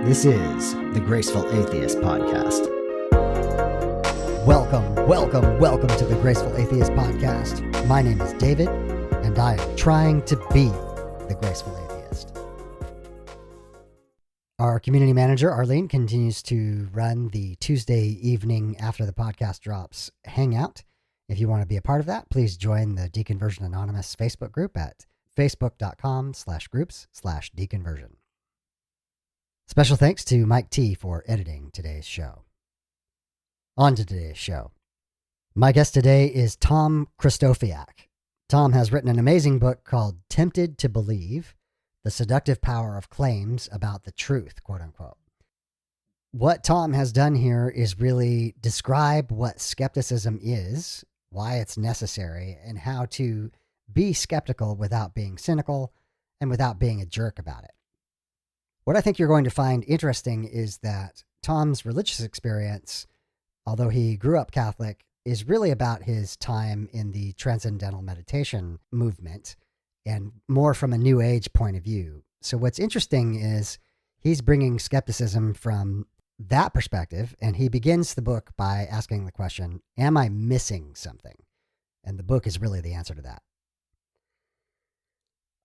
This is the Graceful Atheist Podcast. Welcome to the Graceful Atheist Podcast. My name is David, and I am trying to be the Graceful Atheist. Our community manager, Arlene, continues to run the Tuesday evening after the podcast drops hangout. If you want to be a part of that, please join the Deconversion Anonymous Facebook group at facebook.com/groups/deconversion. Special thanks to Mike T for editing today's show. On to today's show. My guest today is Thom Krystofiak. Thom has written an amazing book called Tempted to Believe, The Seductive Power of Claims About the Truth, quote unquote. What Thom has done here is really describe what skepticism is, why it's necessary, and how to be skeptical without being cynical and without being a jerk about it. What I think you're going to find interesting is that Thom's religious experience, although he grew up Catholic, is really about his time in the transcendental meditation movement and more from a New Age point of view. So what's interesting is he's bringing skepticism from that perspective, and he begins the book by asking the question, am I missing something? And the book is really the answer to that.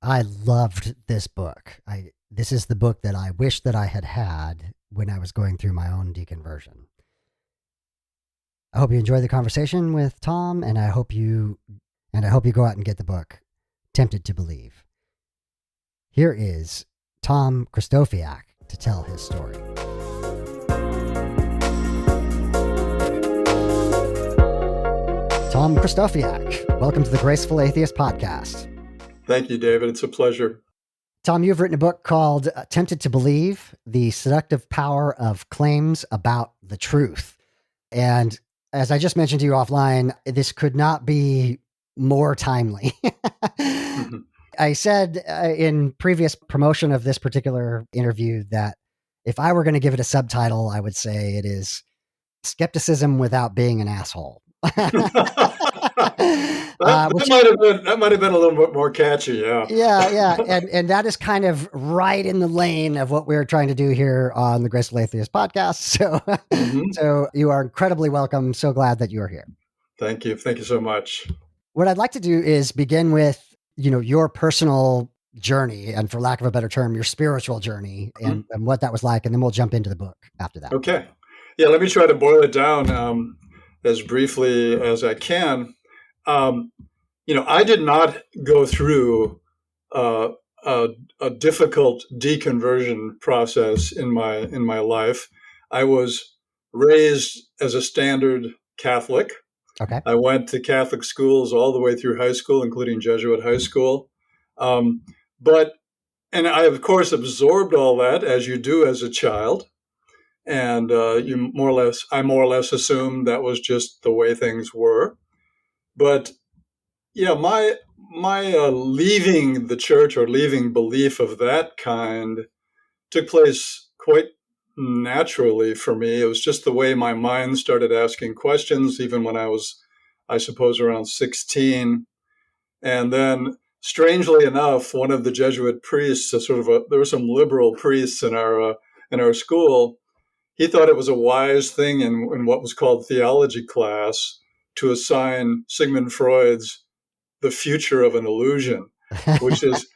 I loved this book. This is the book that I wish that I had when I was going through my own deconversion. I hope you enjoy the conversation with Thom, and I hope you go out and get the book, Tempted to Believe. Here is Thom Krystofiak to tell his story. Thom Krystofiak, welcome to the Graceful Atheist Podcast. Thank you, David. It's a pleasure. Thom, you've written a book called Tempted to Believe, The Seductive Power of Claims About the Truth. And as I just mentioned to you offline, this could not be more timely. Mm-hmm. I said in previous promotion of this particular interview that if I were going to give it a subtitle, I would say it is Skepticism Without Being an Asshole. That might have been a little bit more catchy, yeah. Yeah. And that is kind of right in the lane of what we're trying to do here on the Graceful Atheist Podcast. So, So you are incredibly welcome. So glad that you are here. Thank you. Thank you so much. What I'd like to do is begin with, your personal journey, and for lack of a better term, your spiritual journey and what that was like. And then we'll jump into the book after that. Okay. Yeah. Let me try to boil it down as briefly as I can. I did not go through a difficult deconversion process in my life. I was raised as a standard Catholic. Okay. I went to Catholic schools all the way through high school, including Jesuit high school. And I, of course, absorbed all that as you do as a child. And I more or less assumed that was just the way things were. But yeah, my leaving the church or leaving belief of that kind took place quite naturally for me. It was just the way my mind started asking questions, even when I was, I suppose, around 16. And then, strangely enough, one of the Jesuit priests, there were some liberal priests in our school. He thought it was a wise thing in what was called theology class to assign Sigmund Freud's The Future of an Illusion, which is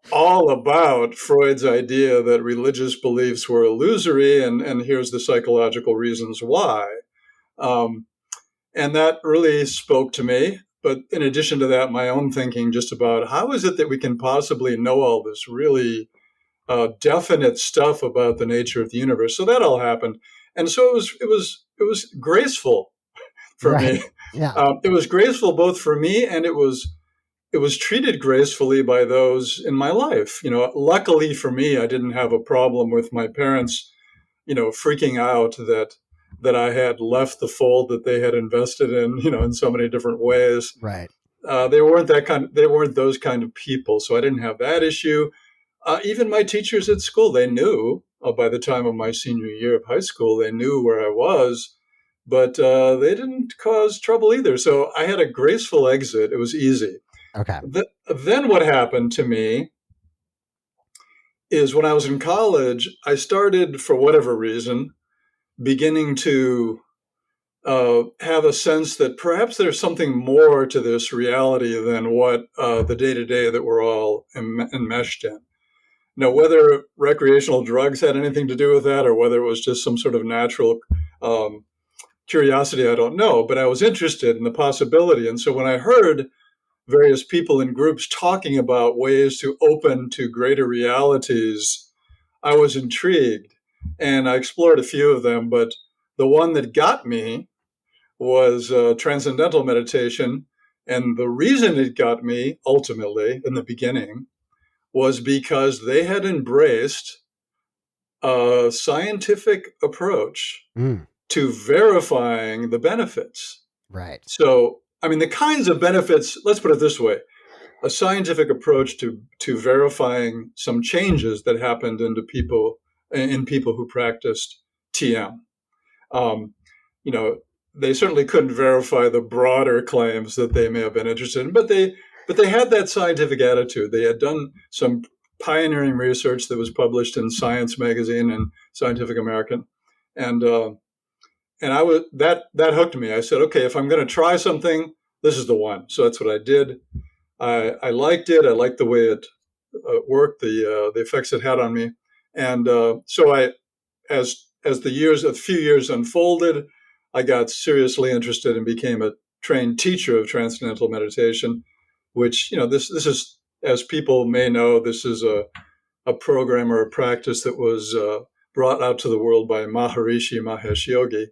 all about Freud's idea that religious beliefs were illusory, and here's the psychological reasons why. And that really spoke to me. But in addition to that, my own thinking just about how is it that we can possibly know all this really definite stuff about the nature of the universe. So that all happened. And so it was graceful for me. Yeah. It was graceful both for me, and it was treated gracefully by those in my life. Luckily for me, I didn't have a problem with my parents, freaking out that I had left the fold that they had invested in, in so many different ways. Right. They weren't those kind of people. So I didn't have that issue. Even my teachers at school, they knew by the time of my senior year of high school, they knew where I was. But they didn't cause trouble either. So I had a graceful exit. It was easy. Okay. Then what happened to me is when I was in college, I started, for whatever reason, beginning to have a sense that perhaps there's something more to this reality than what the day to day that we're all enmeshed in. Now, whether recreational drugs had anything to do with that or whether it was just some sort of natural curiosity, I don't know. But I was interested in the possibility. And so when I heard various people in groups talking about ways to open to greater realities, I was intrigued. And I explored a few of them. But the one that got me was transcendental meditation. And the reason it got me, ultimately, in the beginning, was because they had embraced a scientific approach to verifying the benefits. Right. So, I mean, the kinds of benefits, let's put it this way, a scientific approach to verifying some changes that happened in people who practiced TM. You know, they certainly couldn't verify the broader claims that they may have been interested in, but they had that scientific attitude. They had done some pioneering research that was published in Science magazine and Scientific American, and I was that hooked me. I said, okay, if I'm going to try something, this is the one. So that's what I did. I liked it. I liked the way it worked, the effects it had on me, and so as a few years unfolded, I got seriously interested and became a trained teacher of transcendental meditation, which, this is, as people may know, this is a program or a practice that was brought out to the world by Maharishi Mahesh Yogi.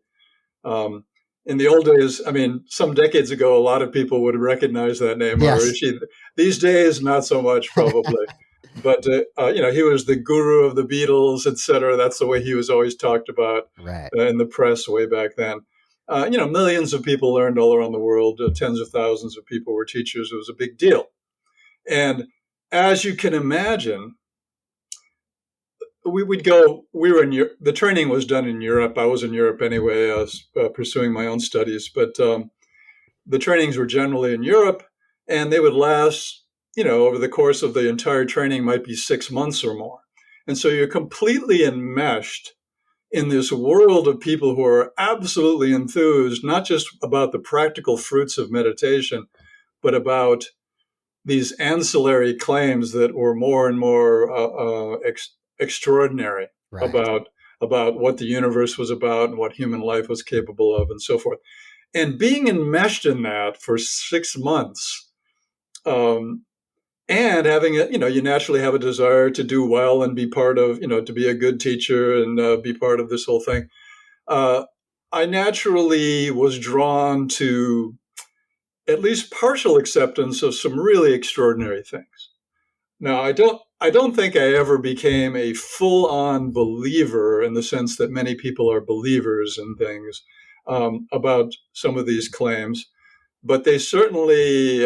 In the old days, I mean, some decades ago, a lot of people would recognize that name, Yes. Maharishi. These days, not so much, probably. But, he was the guru of the Beatles, et cetera. That's the way he was always talked about in the press way back then. Millions of people learned all around the world. Tens of thousands of people were teachers. It was a big deal. And as you can imagine, the training was done in Europe. I was in Europe anyway. I was pursuing my own studies. But the trainings were generally in Europe, and they would last, over the course of the entire training might be 6 months or more. And so you're completely enmeshed in this world of people who are absolutely enthused, not just about the practical fruits of meditation, but about these ancillary claims that were more and more extraordinary about what the universe was about and what human life was capable of and so forth. And being enmeshed in that for 6 months, and having you naturally have a desire to do well and be part of, to be a good teacher and be part of this whole thing. I naturally was drawn to at least partial acceptance of some really extraordinary things. Now, I don't think I ever became a full-on believer in the sense that many people are believers in things about some of these claims, but they certainly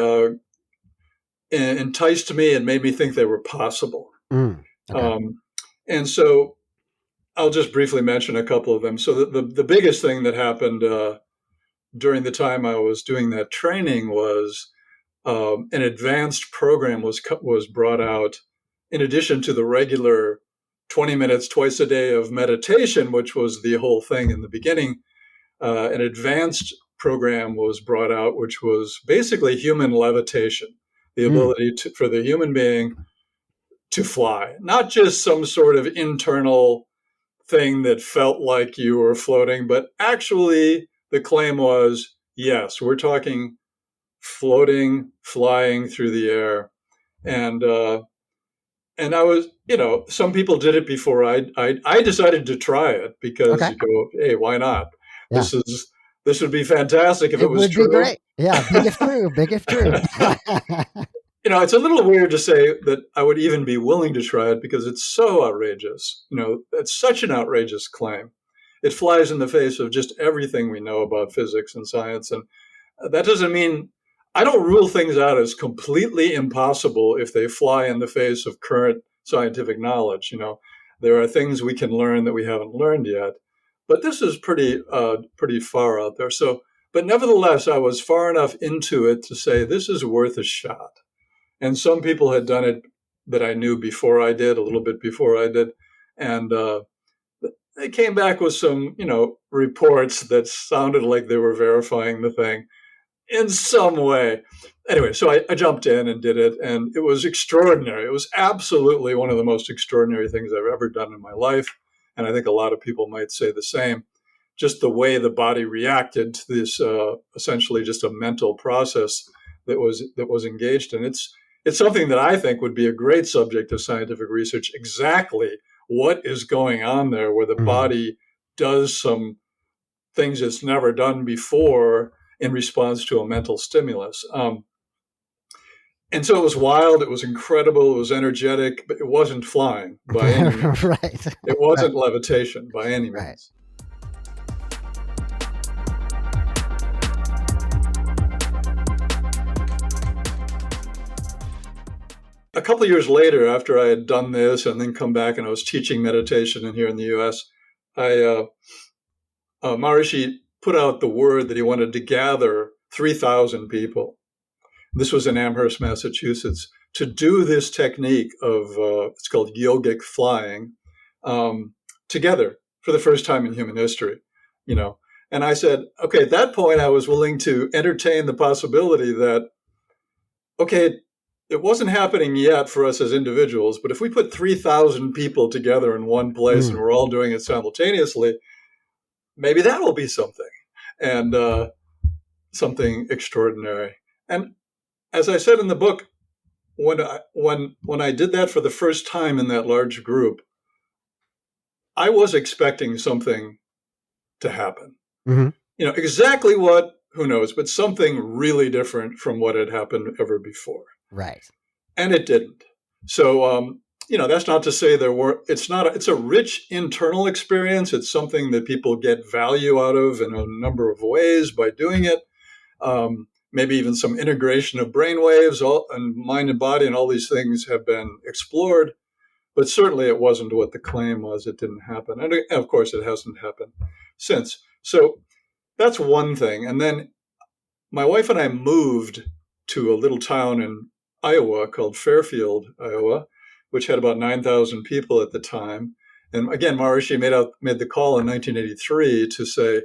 enticed me and made me think they were possible. Okay. And so I'll just briefly mention a couple of them. So the biggest thing that happened during the time I was doing that training was an advanced program was brought out in addition to the regular 20 minutes twice a day of meditation, which was the whole thing in the beginning. An advanced program was brought out, which was basically human levitation, the ability for the human being to fly, not just some sort of internal thing that felt like you were floating, but actually the claim was, yes, we're talking floating, flying through the air. And I was, some people did it before I decided to try it because you go, hey, why not? Yeah. This would be fantastic if it was true. It would be great. Yeah, big if true, big if true. It's a little weird to say that I would even be willing to try it because it's so outrageous. It's such an outrageous claim. It flies in the face of just everything we know about physics and science. And that doesn't mean I don't rule things out as completely impossible if they fly in the face of current scientific knowledge. There are things we can learn that we haven't learned yet, but this is pretty far out there. So, but nevertheless, I was far enough into it to say this is worth a shot. And some people had done it that I knew before I did, a little bit before I did. And they came back with some, reports that sounded like they were verifying the thing in some way. Anyway, so I jumped in and did it, and it was extraordinary. It was absolutely one of the most extraordinary things I've ever done in my life. And I think a lot of people might say the same. Just the way the body reacted to this, essentially just a mental process that was engaged in. It's something that I think would be a great subject of scientific research. Exactly what is going on there, where the body does some things it's never done before in response to a mental stimulus. And so it was wild, it was incredible, it was energetic, but it wasn't flying by any means. Right. It wasn't levitation by any means. Right. A couple of years later, after I had done this and then come back and I was teaching meditation here in the U.S., Maharishi put out the word that he wanted to gather 3,000 people. This was in Amherst, Massachusetts, to do this technique of, it's called yogic flying, together for the first time in human history, And I said, okay, at that point, I was willing to entertain the possibility that, okay, it wasn't happening yet for us as individuals, but if we put 3,000 people together in one place and we're all doing it simultaneously, maybe that will be something, and something extraordinary. And as I said in the book, when I did that for the first time in that large group, I was expecting something to happen. Exactly what, who knows, but something really different from what had happened ever before. Right. And it didn't. So, that's not to say it's a rich internal experience. It's something that people get value out of in a number of ways by doing it. Maybe even some integration of brain waves and mind and body and all these things have been explored. But certainly it wasn't what the claim was. It didn't happen. And of course, it hasn't happened since. So that's one thing. And then my wife and I moved to a little town in Iowa called Fairfield, Iowa, which had about 9,000 people at the time. And again, Maharishi made the call in 1983 to say,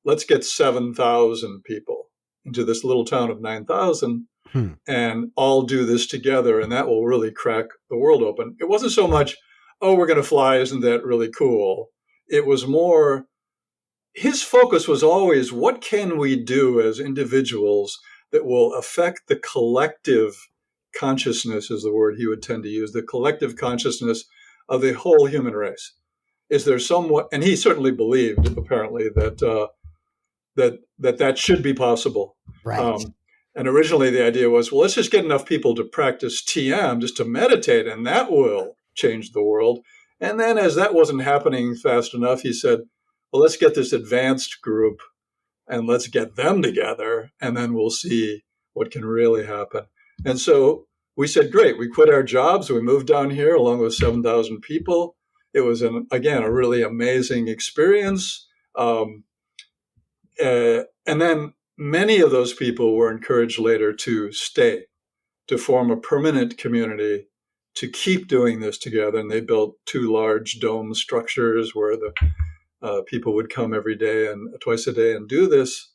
let's get 7,000 people into this little town of 9,000 and all do this together. And that will really crack the world open. It wasn't so much, oh, we're going to fly. Isn't that really cool? It was more, his focus was always, what can we do as individuals that will affect the collective consciousness, is the word he would tend to use, the collective consciousness of the whole human race. Is there somewhat, and he certainly believed, apparently, that should be possible. Right. And originally the idea was, well, let's just get enough people to practice TM, just to meditate, and that will change the world. And then as that wasn't happening fast enough, he said, well, let's get this advanced group and let's get them together, and then we'll see what can really happen. And so we said, great, we quit our jobs. We moved down here along with 7,000 people. It was, again, a really amazing experience. And then many of those people were encouraged later to stay, to form a permanent community, to keep doing this together. And they built 2 large dome structures where the people would come every day and twice a day and do this.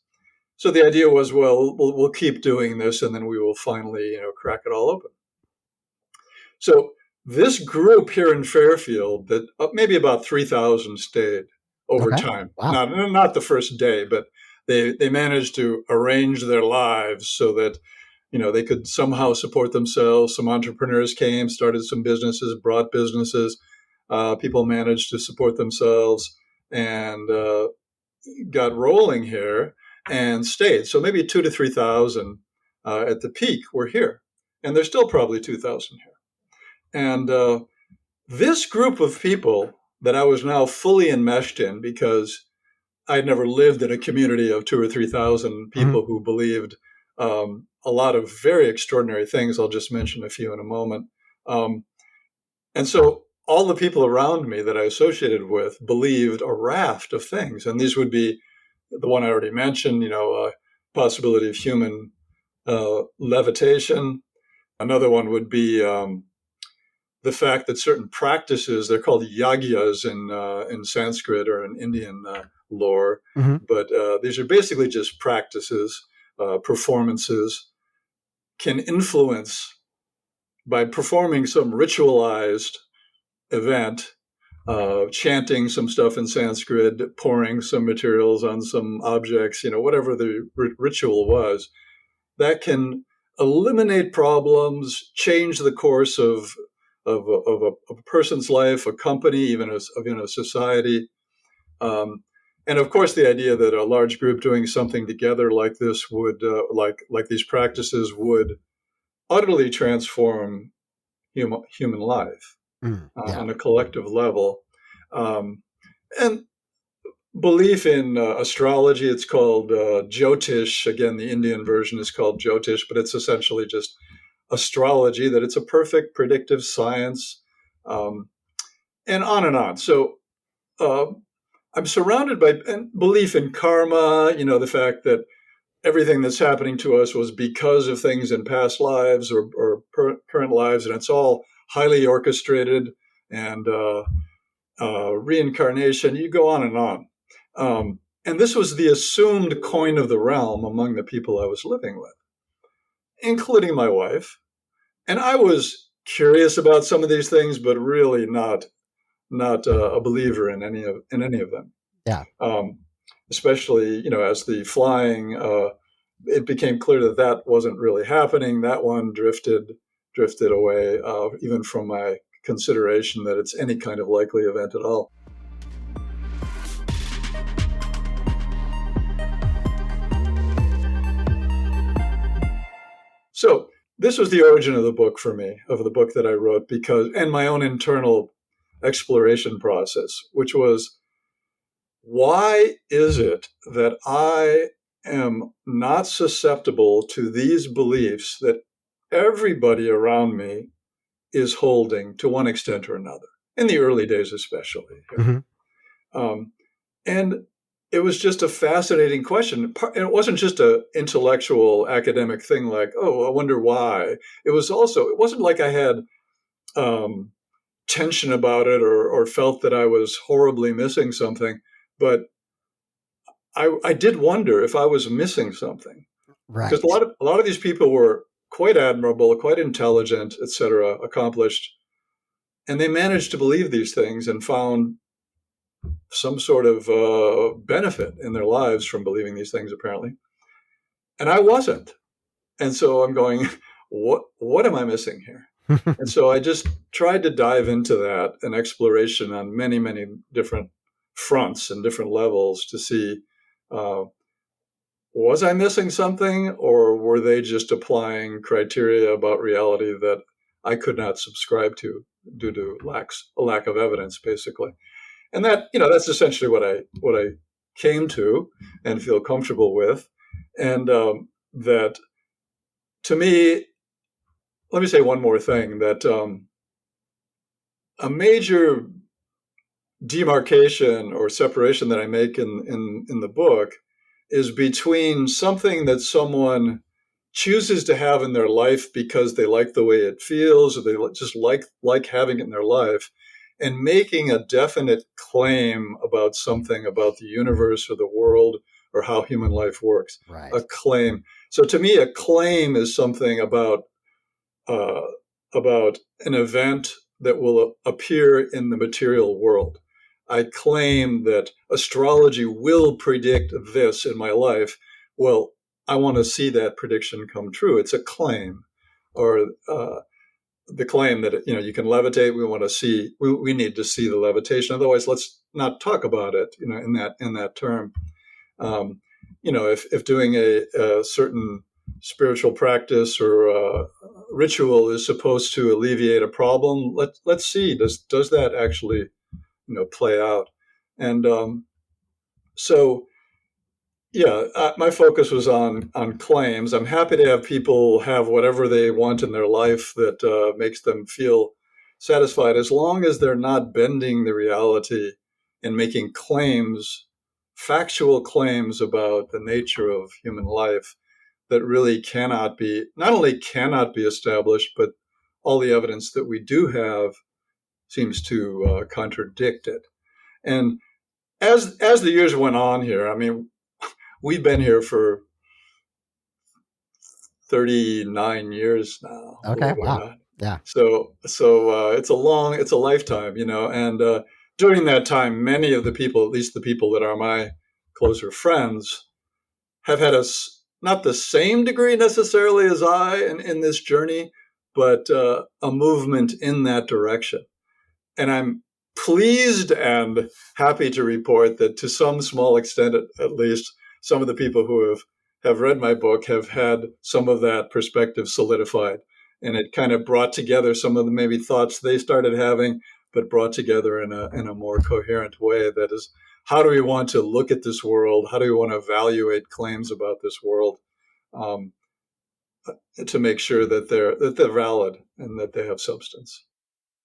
So the idea was, well, we'll keep doing this, and then we will finally, crack it all open. So this group here in Fairfield, that maybe about 3,000 stayed over time. Wow. Not the first day, but they managed to arrange their lives so that, they could somehow support themselves. Some entrepreneurs came, started some businesses, brought businesses. People managed to support themselves and got rolling here and stayed. So maybe 2,000 to 3,000 at the peak were here. And there's still probably 2,000 here. And this group of people that I was now fully enmeshed in, because I'd never lived in a community of 2,000 or 3,000 people who believed a lot of very extraordinary things. I'll just mention a few in a moment. And so all the people around me that I associated with believed a raft of things. And these would be the one I already mentioned, possibility of human levitation. Another one would be the fact that certain practices, they're called yagyas in Sanskrit or in Indian lore, Mm-hmm. but these are basically just practices, performances, can influence by performing some ritualized event, chanting some stuff in Sanskrit, pouring some materials on some objects, whatever the ritual was, that can eliminate problems, change the course of a person's life, a company, even a society. And of course, the idea that a large group doing something together like this would, like these practices, would utterly transform human life Yeah. on a collective level. And belief in astrology, it's called Jyotish. Again, the Indian version is called Jyotish, but it's essentially just astrology, that it's a perfect predictive science, and on and on. So uh, I'm surrounded by belief in karma, the fact that everything that's happening to us was because of things in past lives or current lives, and it's all highly orchestrated, and reincarnation, you go on and on. And this was the assumed coin of the realm among the people I was living with, including my wife. And I was curious about some of these things, but really not a believer in any of them. Yeah. Especially, as the flying, it became clear that wasn't really happening. That one drifted away, even from my consideration that it's any kind of likely event at all. So this was the origin of the book for me, of the book that I wrote, and my own internal exploration process, which was, why is it that I am not susceptible to these beliefs that everybody around me is holding to one extent or another, in the early days especially. Mm-hmm. And it was just a fascinating question. And it wasn't just an intellectual academic thing like, oh, I wonder why. It wasn't like I had tension about it or felt that I was horribly missing something, but I did wonder if I was missing something. Right. Because a lot of these people were quite admirable, quite intelligent, etc., accomplished, and they managed to believe these things and found some sort of benefit in their lives from believing these things, apparently. And I wasn't. And so I'm going, what am I missing here? And so I just tried to dive into that, an exploration on many, many different fronts and different levels to see, was I missing something, or were they just applying criteria about reality that I could not subscribe to due to a lack of evidence, basically. And that's essentially what I came to and feel comfortable with. And that, to me, let me say one more thing, that a major demarcation or separation that I make in the book is between something that someone chooses to have in their life because they like the way it feels, or they just like having it in their life, and making a definite claim about something about the universe or the world or how human life works. Right. A claim. So to me, a claim is something about an event that will appear in the material world. I claim that astrology will predict this in my life. Well, I want to see that prediction come true. It's a claim, or the claim that you can levitate. We want to see. We need to see the levitation. Otherwise, let's not talk about it. In that term. If doing a certain spiritual practice or ritual is supposed to alleviate a problem, let's see, does that actually play out? And so my focus was on claims. I'm happy to have people have whatever they want in their life that makes them feel satisfied, as long as they're not bending the reality and making claims, factual claims about the nature of human life that really not only cannot be established, but all the evidence that we do have seems to contradict it. And as the years went on here, I mean, we've been here for 39 years now, Okay. believe it or Wow. not. Yeah. So it's a lifetime, and during that time, many of the people, at least the people that are my closer friends, have had not the same degree necessarily as I in this journey, but a movement in that direction. And I'm pleased and happy to report that to some small extent, at least, some of the people who have read my book have had some of that perspective solidified. And it kind of brought together some of the maybe thoughts they started having, but brought together in a more coherent way. That is, how do we want to look at this world? How do we want to evaluate claims about this world, um, to make sure that they're valid and that they have substance?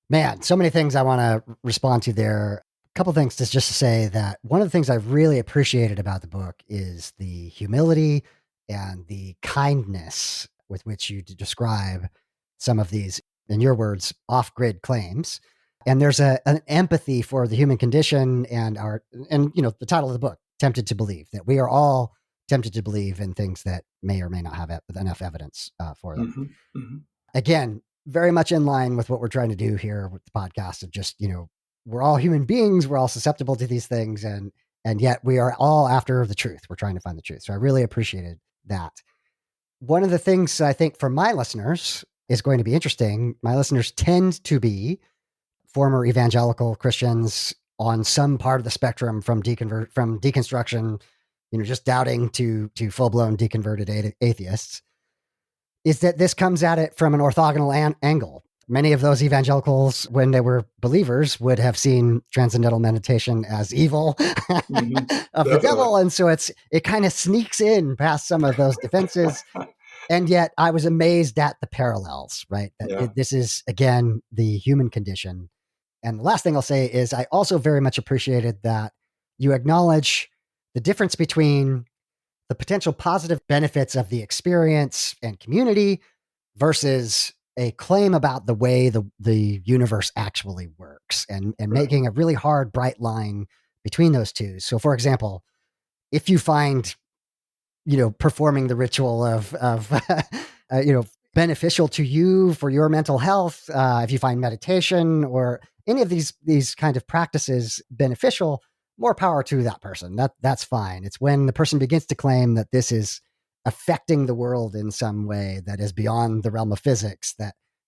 Man, so many things I want to respond to there. A couple things just to say that one of the things I've really appreciated about the book is the humility and the kindness with which you describe some of these, in your words, off-grid claims. And there's an empathy for the human condition and the title of the book, Tempted to Believe, that we are all tempted to believe in things that may or may not have enough evidence for them. Mm-hmm, mm-hmm. Again, very much in line with what we're trying to do here with the podcast of just, we're all human beings. We're all susceptible to these things. And yet we are all after the truth. We're trying to find the truth. So I really appreciated that. One of the things I think for my listeners is going to be interesting. My listeners tend to be former evangelical Christians on some part of the spectrum from deconstruction, just doubting to full-blown deconverted atheists. Is that this comes at it from an orthogonal angle. Many of those evangelicals, when they were believers, would have seen transcendental meditation as evil Mm-hmm. of the devil. And so it kind of sneaks in past some of those defenses. And yet I was amazed at the parallels, right? That this is, again, the human condition. And the last thing I'll say is I also very much appreciated that you acknowledge the difference between the potential positive benefits of the experience and community versus a claim about the way the universe actually works, and making a really hard, bright line between those two. So, for example, if you find, performing the ritual of beneficial to you for your mental health, if you find meditation or any of these kind of practices beneficial, more power to that person. That's fine. It's when the person begins to claim that this is affecting the world in some way that is beyond the realm of physics,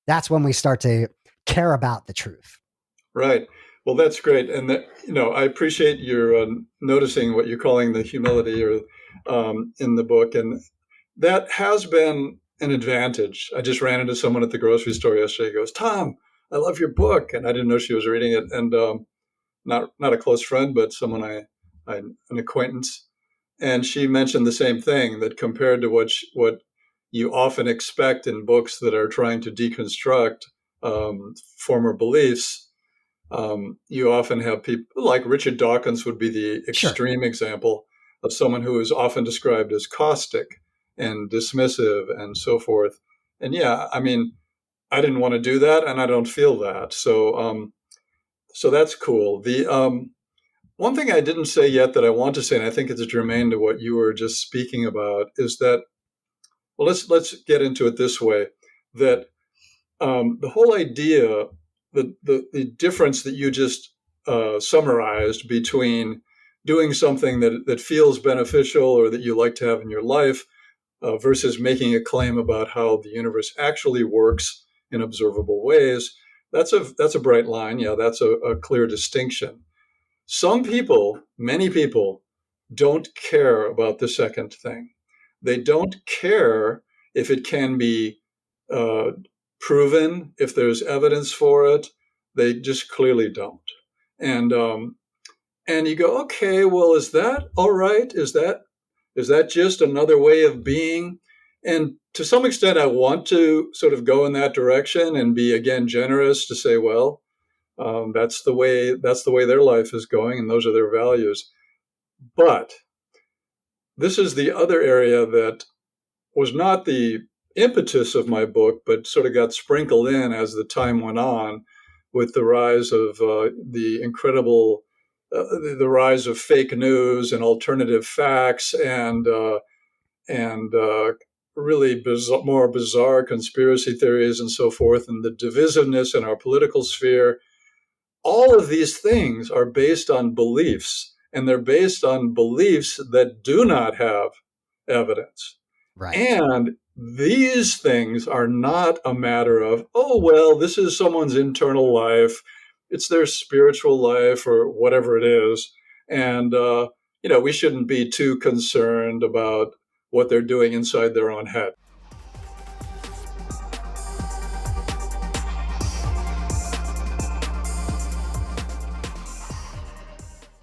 that's when we start to care about the truth. Right. Well, that's great. And I appreciate your noticing what you're calling the humility or in the book. And that has been an advantage. I just ran into someone at the grocery store yesterday. He goes, "Thom, I love your book." And I didn't know she was reading it. And not a close friend, but someone an acquaintance. And she mentioned the same thing, that compared to what you often expect in books that are trying to deconstruct former beliefs, you often have people like Richard Dawkins would be the extreme example of someone who is often described as caustic and dismissive and so forth. And yeah, I mean, I didn't want to do that, and I don't feel that. So that's cool. The one thing I didn't say yet that I want to say, and I think it's germane to what you were just speaking about, is that, well, let's get into it this way, that the whole idea, the difference that you just summarized between doing something that feels beneficial or that you like to have in your life versus making a claim about how the universe actually works in observable ways, that's a bright line. Yeah, that's a clear distinction. Some people, many people, don't care about the second thing. They don't care if it can be uh, proven, if there's evidence for it. They just clearly don't. And and you go, okay, well, is that all right? Is that just another way of being? And to some extent, I want to sort of go in that direction and be, again, generous to say, well, that's the way their life is going, and those are their values. But this is the other area that was not the impetus of my book, but sort of got sprinkled in as the time went on with the rise of the incredible, the rise of fake news and alternative facts and really more bizarre conspiracy theories and so forth, and the divisiveness in our political sphere. All of these things are based on beliefs, and they're based on beliefs that do not have evidence. Right. And these things are not a matter of, oh, well, this is someone's internal life. It's their spiritual life or whatever it is. And, we shouldn't be too concerned about what they're doing inside their own head.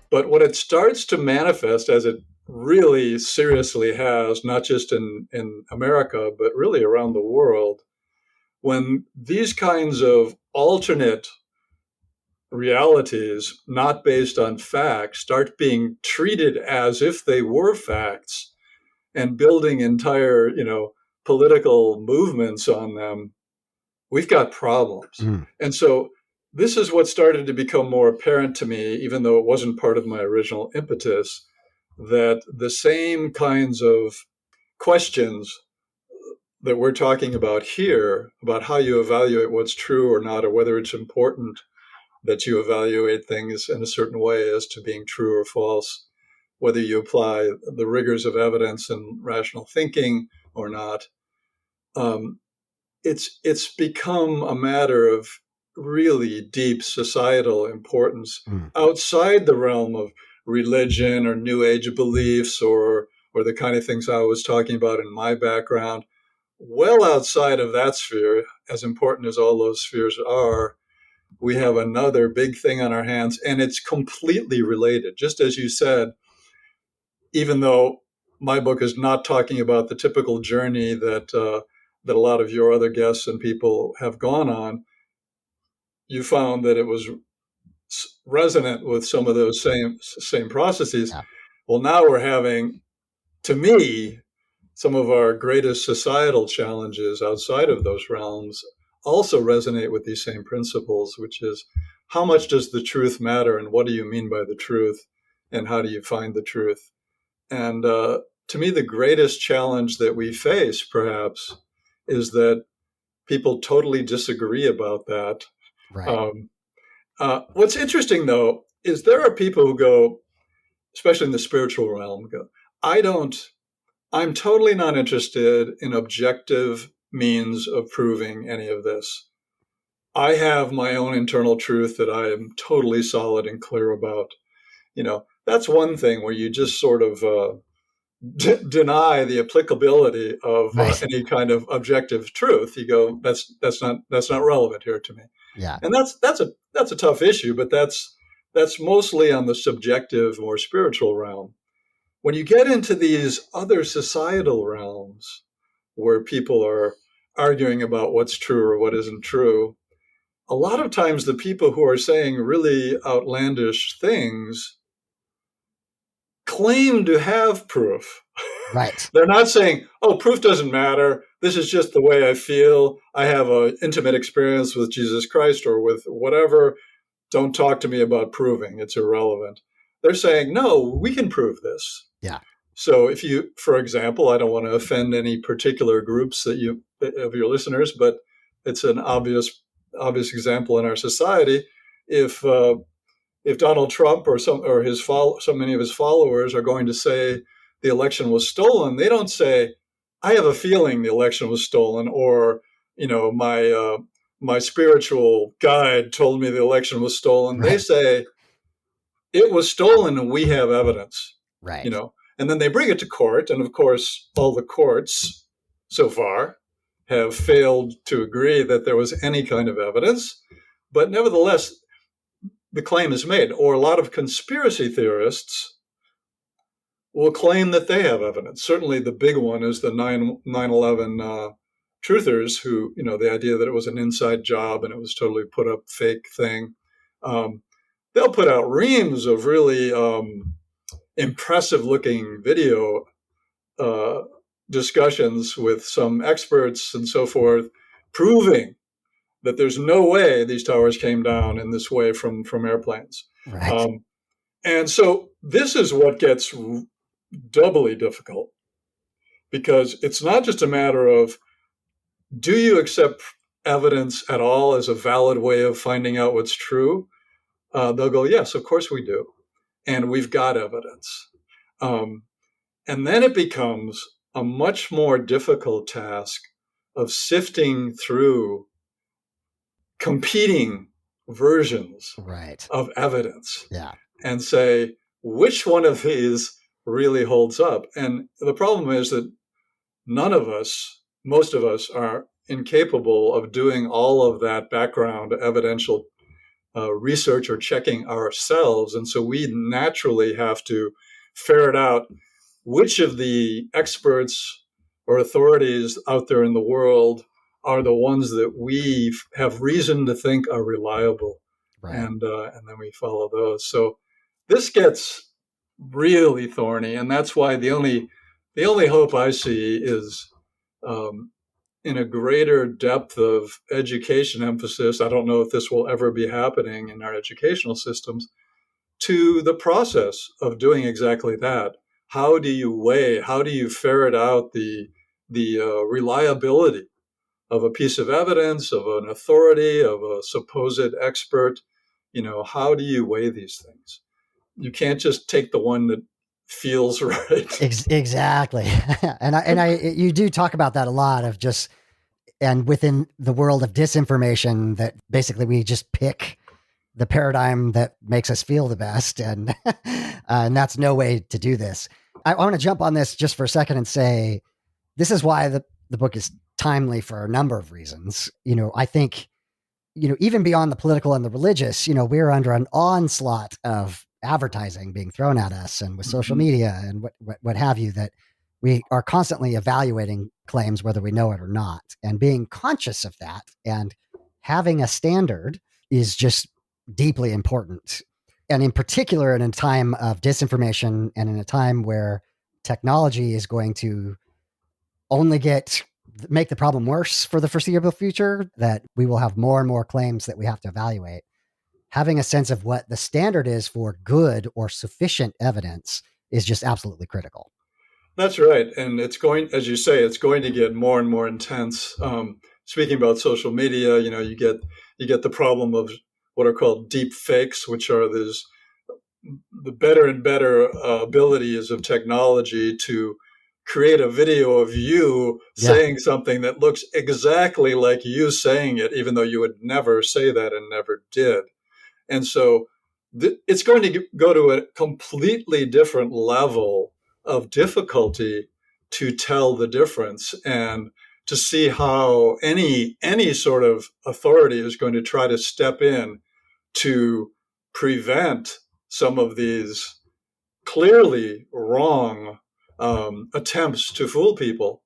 But when it starts to manifest, as it really seriously has, not just in America, but really around the world, when these kinds of alternate realities, not based on facts, start being treated as if they were facts and building entire, political movements on them, we've got problems. Mm. And so this is what started to become more apparent to me, even though it wasn't part of my original impetus, that the same kinds of questions that we're talking about here, about how you evaluate what's true or not, or whether it's important that you evaluate things in a certain way as to being true or false, whether you apply the rigors of evidence and rational thinking or not. It's become a matter of really deep societal importance outside the realm of religion or New Age beliefs or the kind of things I was talking about in my background. Well outside of that sphere, as important as all those spheres are, we have another big thing on our hands, and it's completely related. Just as you said, even though my book is not talking about the typical journey that a lot of your other guests and people have gone on, you found that it was resonant with some of those same processes. Yeah. Well, now we're having, to me, some of our greatest societal challenges outside of those realms also resonate with these same principles, which is how much does the truth matter and what do you mean by the truth and how do you find the truth? And to me, the greatest challenge that we face, perhaps, is that people totally disagree about that. Right. What's interesting, though, is there are people who go, especially in the spiritual realm, go, I'm totally not interested in objective means of proving any of this. I have my own internal truth that I am totally solid and clear about. That's one thing where you just sort of deny the applicability of Right. any kind of objective truth. You go, that's not relevant here to me. Yeah. And that's a tough issue, but that's mostly on the subjective, more spiritual realm. When you get into these other societal realms where people are arguing about what's true or what isn't true, a lot of times the people who are saying really outlandish things claim to have proof. Right. They're not saying, oh, proof doesn't matter. This is just the way I feel. I have an intimate experience with Jesus Christ or with whatever. Don't talk to me about proving. It's irrelevant. They're saying, no, we can prove this. Yeah. So if you, for example, I don't want to offend any particular groups of your listeners, but it's an obvious example in our society. If Donald Trump or so many of his followers are going to say the election was stolen, they don't say, "I have a feeling the election was stolen," or my spiritual guide told me the election was stolen. They Right. say it was stolen and we have evidence. Right. And then they bring it to court, and of course, all the courts so far have failed to agree that there was any kind of evidence. But nevertheless, the claim is made, or a lot of conspiracy theorists will claim that they have evidence. Certainly the big one is the 9/11 truthers who, the idea that it was an inside job and it was totally put up fake thing. They'll put out reams of really impressive looking video discussions with some experts and so forth, proving that there's no way these towers came down in this way from airplanes. Right. And so this is what gets doubly difficult, because it's not just a matter of, do you accept evidence at all as a valid way of finding out what's true? They'll go, yes, of course we do. And we've got evidence. And then it becomes a much more difficult task of sifting through competing versions Right. of evidence Yeah. and say, which one of these really holds up? And the problem is that none of us, most of us, are incapable of doing all of that background evidential research or checking ourselves. And so we naturally have to ferret out which of the experts or authorities out there in the world are the ones that we have reason to think are reliable, Right. and then we follow those. So this gets really thorny, and that's why the only hope I see is in a greater depth of education emphasis. I don't know if this will ever be happening in our educational systems, to the process of doing exactly that. How do you weigh? How do you ferret out the reliability of a piece of evidence, of an authority, of a supposed expert? How do you weigh these things? You can't just take the one that feels right. Exactly. You do talk about that a lot, of just, and within the world of disinformation, that basically we just pick the paradigm that makes us feel the best. And that's no way to do this. I want to jump on this just for a second and say, this is why the book is timely for a number of reasons. I think, even beyond the political and the religious, we're under an onslaught of advertising being thrown at us, and with social media and what have you, that we are constantly evaluating claims, whether we know it or not, and being conscious of that and having a standard is just deeply important. And in particular, in a time of disinformation and in a time where technology is going to only make the problem worse for the foreseeable future, that we will have more and more claims that we have to evaluate. Having a sense of what the standard is for good or sufficient evidence is just absolutely critical. That's right. And it's going, as you say, it's going to get more and more intense. Speaking about social media, you get the problem of what are called deep fakes, which are the better and better abilities of technology to create a video of you saying something that looks exactly like you saying it, even though you would never say that and never did. And so it's going to go to a completely different level of difficulty to tell the difference, and to see how any sort of authority is going to try to step in to prevent some of these clearly wrong attempts to fool people.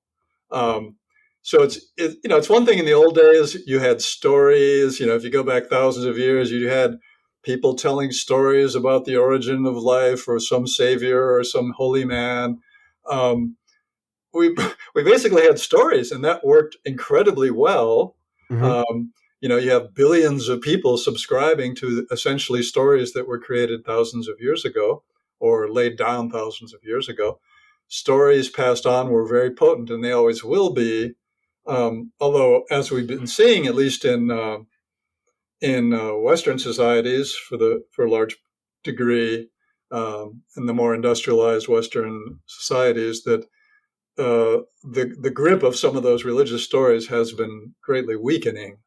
So it's one thing in the old days, you had stories. If you go back thousands of years, you had people telling stories about the origin of life, or some savior or some holy man. We basically had stories, and that worked incredibly well. You have billions of people subscribing to essentially stories that were created thousands of years ago, or laid down thousands of years ago. Stories passed on were very potent, and they always will be. Although, as we've been seeing, at least in Western societies, for a large degree, in the more industrialized Western societies, that the grip of some of those religious stories has been greatly weakening.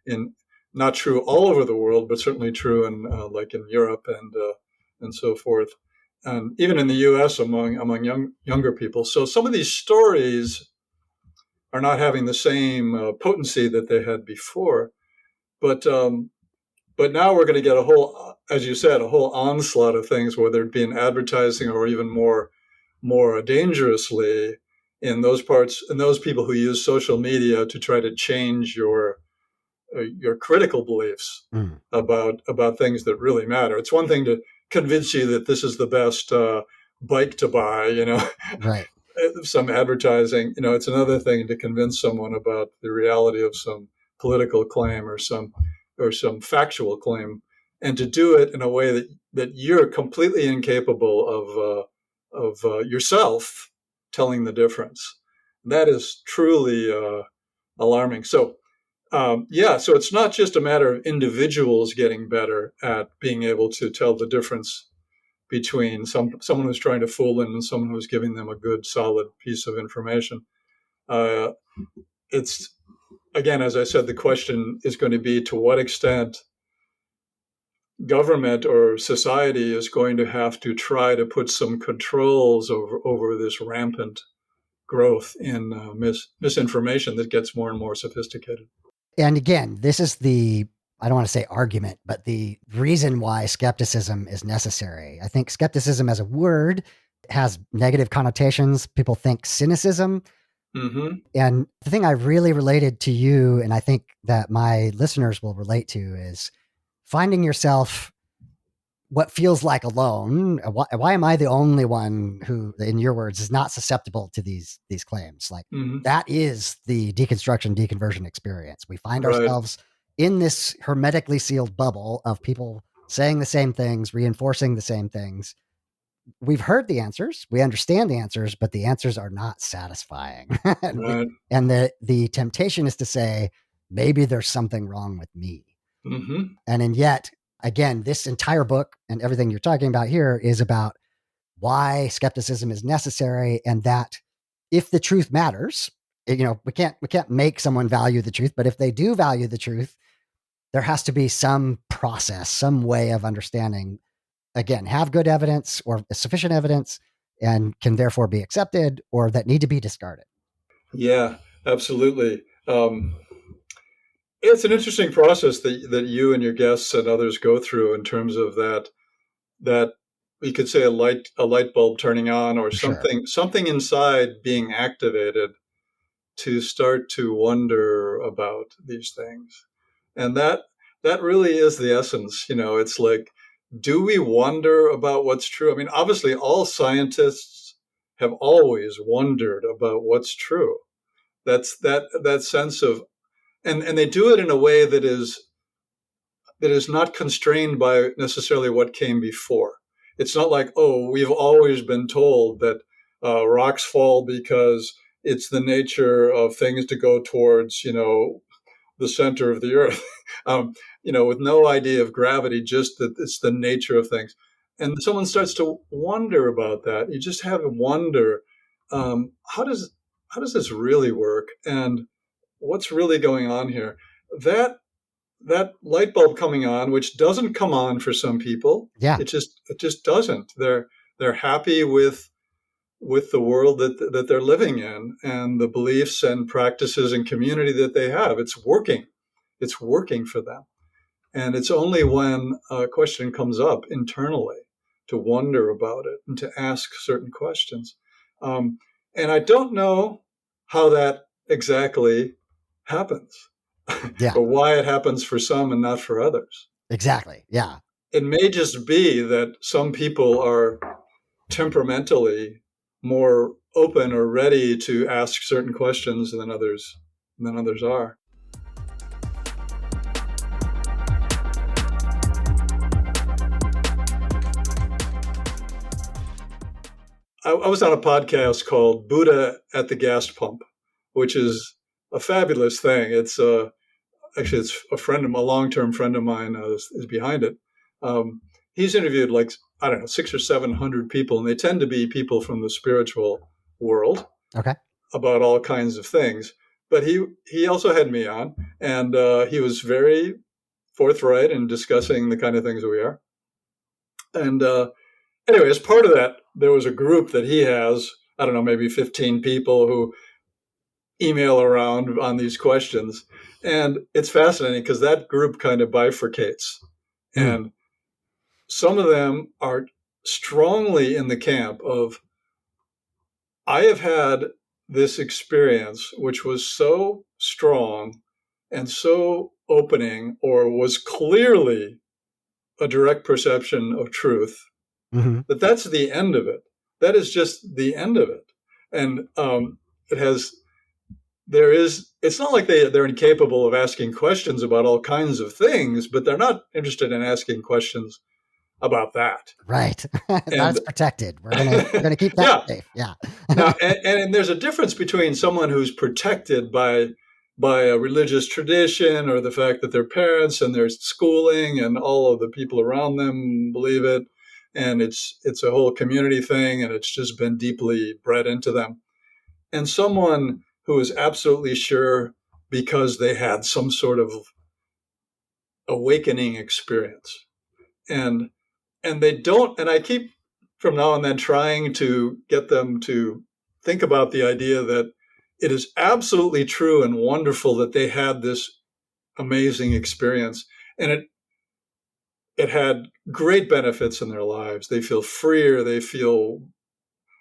In not true all over the world, but certainly true in like in Europe and so forth, and even in the U.S. among younger people. So some of these stories are not having the same potency that they had before, but now we're going to get a whole, as you said, a whole onslaught of things, whether it be in advertising or even more dangerously in those people who use social media to try to change your critical beliefs about things that really matter. It's one thing to convince you that this is the best bike to buy, Right. some advertising. It's another thing to convince someone about the reality of some political claim or some factual claim, and to do it in a way that you're completely incapable of yourself telling the difference. That is truly alarming. So so it's not just a matter of individuals getting better at being able to tell the difference between someone who's trying to fool them and someone who's giving them a good, solid piece of information. It's, again, as I said, the question is going to be to what extent government or society is going to have to try to put some controls over this rampant growth in misinformation that gets more and more sophisticated. And again, this is I don't want to say argument, but the reason why skepticism is necessary. I think skepticism as a word has negative connotations. People think cynicism. Mm-hmm. And the thing I really related to you, and I think that my listeners will relate to, is finding yourself what feels like alone. Why am I the only one who, in your words, is not susceptible to these claims? Like, that is the deconstruction, deconversion experience. We find ourselves in this hermetically sealed bubble of people saying the same things, reinforcing the same things. We've heard the answers, we understand the answers, but the answers are not satisfying. And the temptation is to say, maybe there's something wrong with me. Mm-hmm. And yet, again, this entire book and everything you're talking about here is about why skepticism is necessary, and that if the truth matters, we can't make someone value the truth, but if they do value the truth, there has to be some process, some way of understanding, again, have good evidence or sufficient evidence and can therefore be accepted, or that need to be discarded. Yeah, absolutely. It's an interesting process that you and your guests and others go through in terms of that we could say a light bulb turning on, or something inside being activated to start to wonder about these things. And that really is the essence. It's like, do we wonder about what's true? I mean, obviously all scientists have always wondered about what's true. That's that sense of, and they do it in a way that is not constrained by necessarily what came before. It's not like, oh, we've always been told that rocks fall because it's the nature of things to go towards, the center of the earth, with no idea of gravity, just that it's the nature of things. And someone starts to wonder about that. You just have to wonder, how does this really work? And what's really going on here? That light bulb coming on, which doesn't come on for some people. Yeah. It just doesn't. They're happy with the world that they're living in, and the beliefs and practices and community that they have. It's working for them. And it's only when a question comes up internally to wonder about it and to ask certain questions. And I don't know how that exactly happens. Yeah. Or why it happens for some and not for others. Exactly. Yeah. It may just be that some people are temperamentally more open or ready to ask certain questions than others are. I was on a podcast called Buddha at the Gas Pump, which is a fabulous thing. It's actually, it's a long-term friend of mine is behind it. He's interviewed 600 or 700 people, and they tend to be people from the spiritual world. Okay. About all kinds of things. But he also had me on, and he was very forthright in discussing the kind of things that we are. And anyway, as part of that, there was a group that he has, I don't know, maybe 15 people who email around on these questions. And it's fascinating because that group kind of bifurcates. And some of them are strongly in the camp of, I have had this experience which was so strong and so opening, or was clearly a direct perception of truth, that's the end of it. That is just the end of it. And it has, it's not like they're incapable of asking questions about all kinds of things, but they're not interested in asking questions about that. Right. And That's protected. We're gonna keep that yeah, safe. Yeah. now, and there's a difference between someone who's protected by a religious tradition or the fact that their parents and their schooling and all of the people around them believe it, and it's a whole community thing, and it's just been deeply bred into them, and someone who is absolutely sure because they had some sort of awakening experience, and they don't, and I keep from now and then trying to get them to think about the idea that it is absolutely true and wonderful that they had this amazing experience, and it had great benefits in their lives. They feel freer, they feel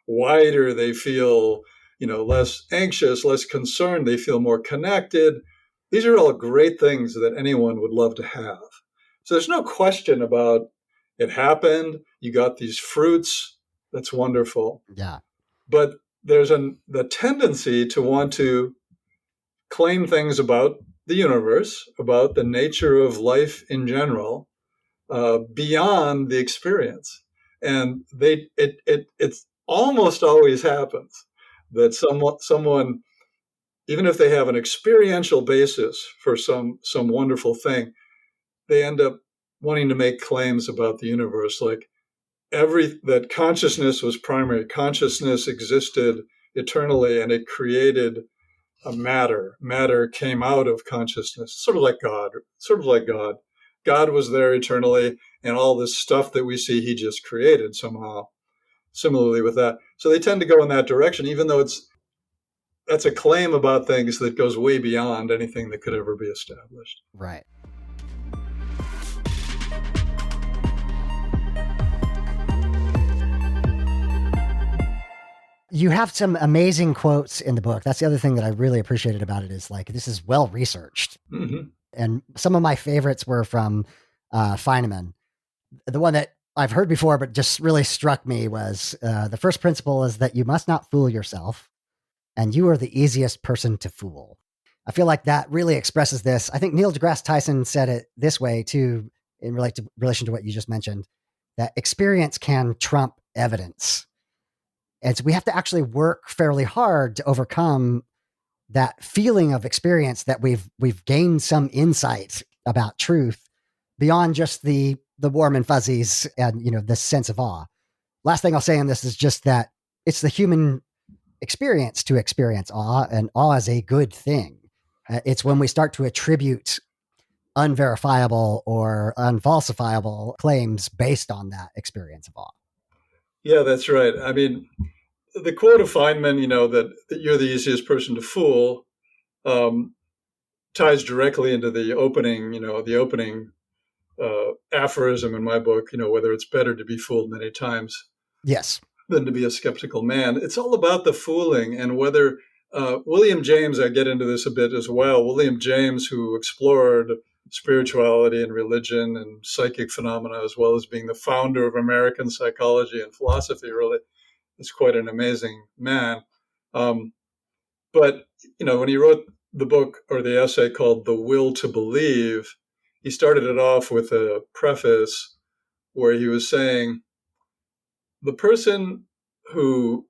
wider, they feel, less anxious, less concerned, they feel more connected. These are all great things that anyone would love to have. So there's no question about it happened, you got these fruits, that's wonderful. Yeah. But there's the tendency to want to claim things about the universe, about the nature of life in general, beyond the experience. And it's almost always happens that someone, even if they have an experiential basis for some wonderful thing, they end up wanting to make claims about the universe, like that consciousness was primary, consciousness existed eternally, and it created a matter came out of consciousness, sort of like god. God was there eternally, and all this stuff that we see he just created somehow. Similarly with that, so they tend to go in that direction, even though that's a claim about things that goes way beyond anything that could ever be established. Right. You have some amazing quotes in the book. That's the other thing that I really appreciated about it, is like, this is well researched. Mm-hmm. And some of my favorites were from Feynman. The one that I've heard before, but just really struck me was the first principle is that you must not fool yourself, and you are the easiest person to fool. I feel like that really expresses this. I think Neil deGrasse Tyson said it this way too, in relation to what you just mentioned, that experience can trump evidence. And so we have to actually work fairly hard to overcome that feeling of experience that we've gained some insight about truth beyond just the warm and fuzzies and the sense of awe. Last thing I'll say on this is just that it's the human experience to experience awe, and awe is a good thing. It's when we start to attribute unverifiable or unfalsifiable claims based on that experience of awe. Yeah, that's right. I mean, the quote of Feynman, that you're the easiest person to fool, ties directly into the opening aphorism in my book, whether it's better to be fooled many times Yes. than to be a skeptical man. It's all about the fooling, and whether William James, I get into this a bit as well. William James, who explored spirituality and religion and psychic phenomena, as well as being the founder of American psychology and philosophy, really is quite an amazing man. But when he wrote the book or the essay called "The Will to Believe," he started it off with a preface where he was saying, the person who,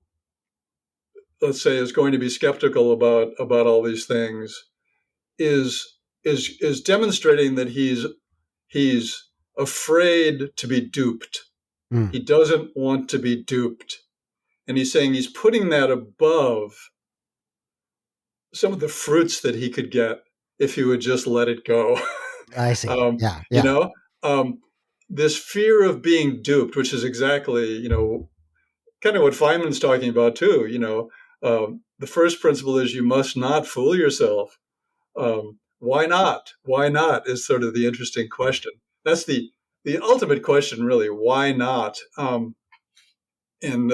let's say, is going to be skeptical about all these things is demonstrating that he's afraid to be duped. Mm. He doesn't want to be duped. And he's saying he's putting that above some of the fruits that he could get if he would just let it go. I see. Yeah. You know, this fear of being duped, which is exactly, kind of what Feynman's talking about too. The first principle is you must not fool yourself. Why not? Why not is sort of the interesting question. That's the ultimate question, really. Why not? And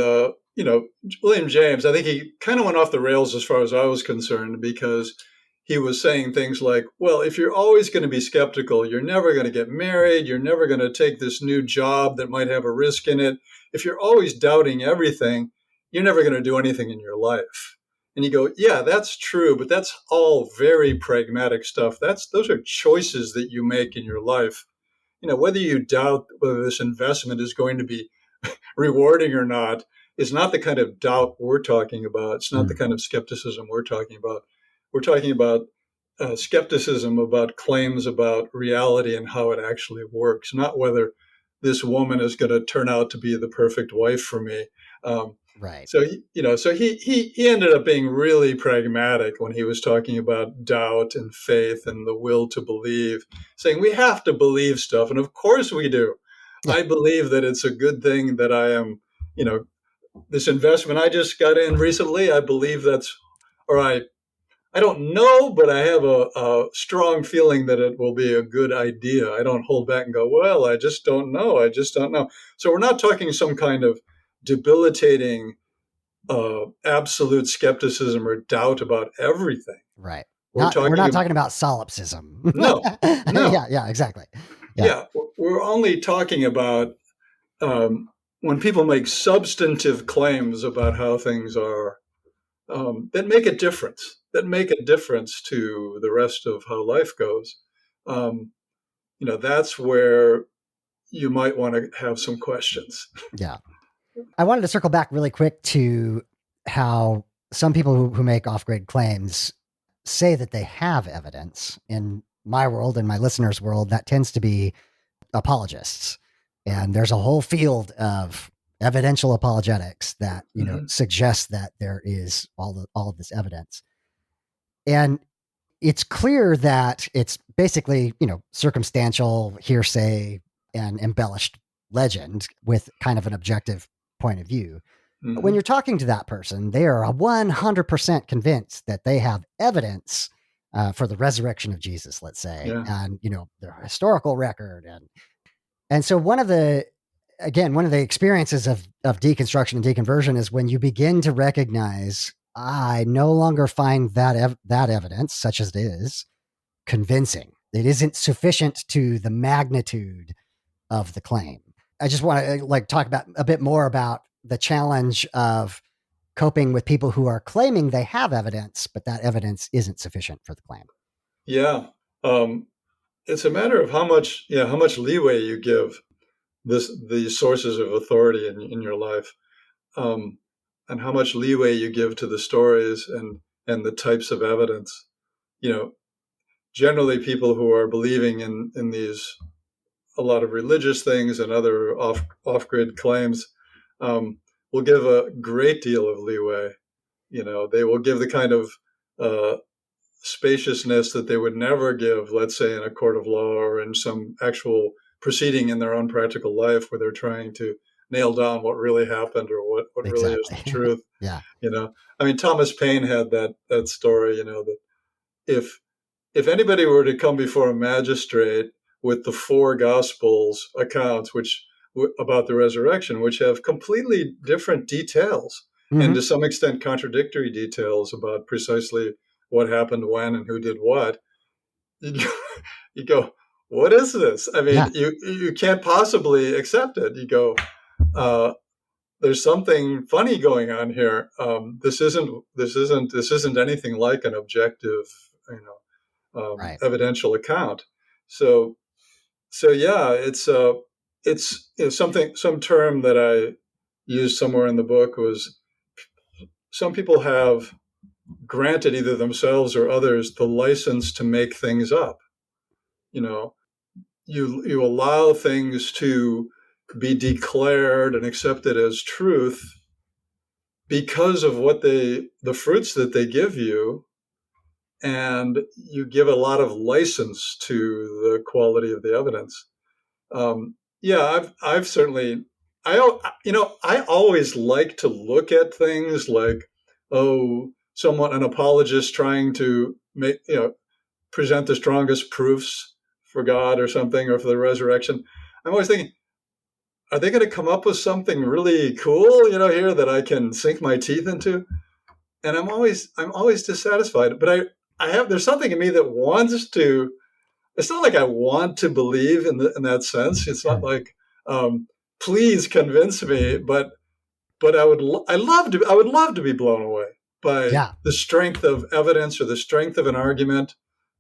William James, I think he kind of went off the rails as far as I was concerned, because he was saying things like, well, if you're always going to be skeptical, you're never going to get married, you're never going to take this new job that might have a risk in it. If you're always doubting everything, you're never going to do anything in your life. And you go, yeah, that's true, but that's all very pragmatic stuff. Those are choices that you make in your life. Whether you doubt whether this investment is going to be rewarding or not is not the kind of doubt we're talking about. It's not the kind of skepticism we're talking about. We're talking about skepticism about claims about reality and how it actually works, not whether this woman is going to turn out to be the perfect wife for me. Right. So he ended up being really pragmatic when he was talking about doubt and faith and the will to believe, saying we have to believe stuff, and of course we do. Yeah. I believe that it's a good thing that I am, this investment I just got in recently. I believe I don't know, but I have a strong feeling that it will be a good idea. I don't hold back and go, well, I just don't know. I just don't know. So we're not talking some kind of debilitating absolute skepticism or doubt about everything. Right. We're Not talking about solipsism. No. Yeah, exactly. Yeah. We're only talking about when people make substantive claims about how things are that make a difference, to the rest of how life goes. That's where you might want to have some questions. Yeah. I wanted to circle back really quick to how some people who make off-grid claims say that they have evidence. In my world, in my listeners' world, that tends to be apologists. And there's a whole field of evidential apologetics that, suggests that there is all of this evidence. And it's clear that it's basically, circumstantial hearsay and embellished legend with kind of an objective point of view. Mm-hmm. When you're talking to that person, they are 100% convinced that they have evidence for the resurrection of Jesus, let's say, and, their historical record. And so one of the experiences of deconstruction and deconversion is when you begin to recognize, I no longer find that evidence, such as it is, convincing. It isn't sufficient to the magnitude of the claim. I just want to talk about a bit more about the challenge of coping with people who are claiming they have evidence, but that evidence isn't sufficient for the claim. Yeah. It's a matter of how much leeway you give these sources of authority in your life, and how much leeway you give to the stories and the types of evidence. Generally people who are believing in these a lot of religious things and other off-grid claims will give a great deal of leeway. They will give the kind of spaciousness that they would never give, let's say, in a court of law or in some actual proceeding in their own practical life where they're trying to nail down what really happened or what really is the truth. Yeah. Thomas Paine had that story, that if anybody were to come before a magistrate with the four Gospels accounts, about the resurrection, which have completely different details, and to some extent contradictory details about precisely what happened when and who did what, you go, what is this? You can't possibly accept it. You go, there's something funny going on here. This isn't anything like an objective, evidential account. So yeah, it's some term that I used somewhere in the book was, some people have granted either themselves or others the license to make things up. You allow things to be declared and accepted as truth because of the fruits that they give you, and you give a lot of license to the quality of the evidence. I've certainly, I always like to look at things like, an apologist trying to present the strongest proofs for God or something, or for the resurrection. I'm always thinking, are they going to come up with something really cool, here that I can sink my teeth into? And I'm always dissatisfied. But there's something in me that wants to. It's not like I want to believe in that sense. It's not like, please convince me. But but I would love to be blown away by Yeah. the strength of evidence or the strength of an argument.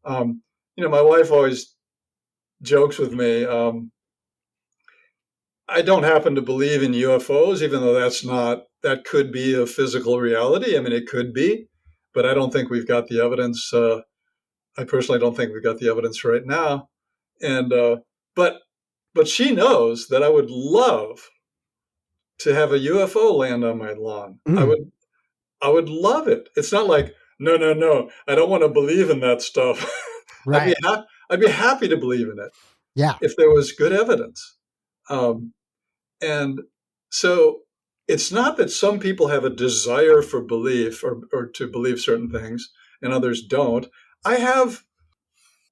My wife always jokes with me. I don't happen to believe in UFOs, even though that could be a physical reality. I mean, it could be, but I don't think we've got the evidence. I personally don't think we've got the evidence right now. And but but she knows that I would love to have a UFO land on my lawn. Mm, I would love it. It's not like, no, no, no, I don't want to believe in that stuff. right. I'd be happy to believe in it Yeah. if there was good evidence. Um, and so it's not that some people have a desire for belief or to believe certain things and others don't. I have,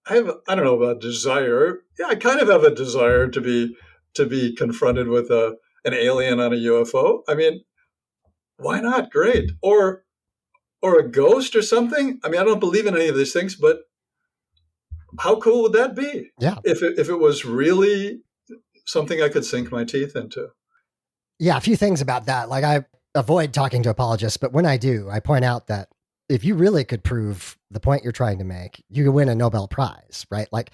I don't know about desire. Yeah, I kind of have a desire to be confronted with an alien on a UFO. I mean, why not? Great. Or a ghost or something. I mean, I don't believe in any of these things, but how cool would that be Yeah. if it was really something I could sink my teeth into? Yeah. A few things about that. Like, I avoid talking to apologists, but when I do, I point out that if you really could prove the point you're trying to make, you could win a Nobel Prize, right? Like,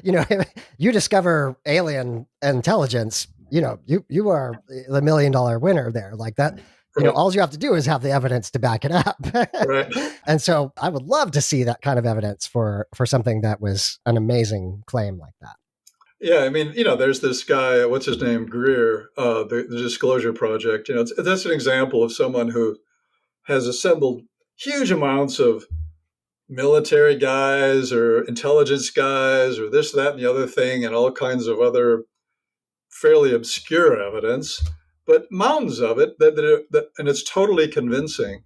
you discover alien intelligence, you are the $1 million winner there. Like that, Right, all you have to do is have the evidence to back it up. right. And so I would love to see that kind of evidence for something that was an amazing claim like that. Yeah, I mean, there's this guy, what's his name, Greer, the Disclosure Project. That's an example of someone who has assembled huge amounts of military guys or intelligence guys or this, that, and the other thing, and all kinds of other fairly obscure evidence, but mountains of it and it's totally convincing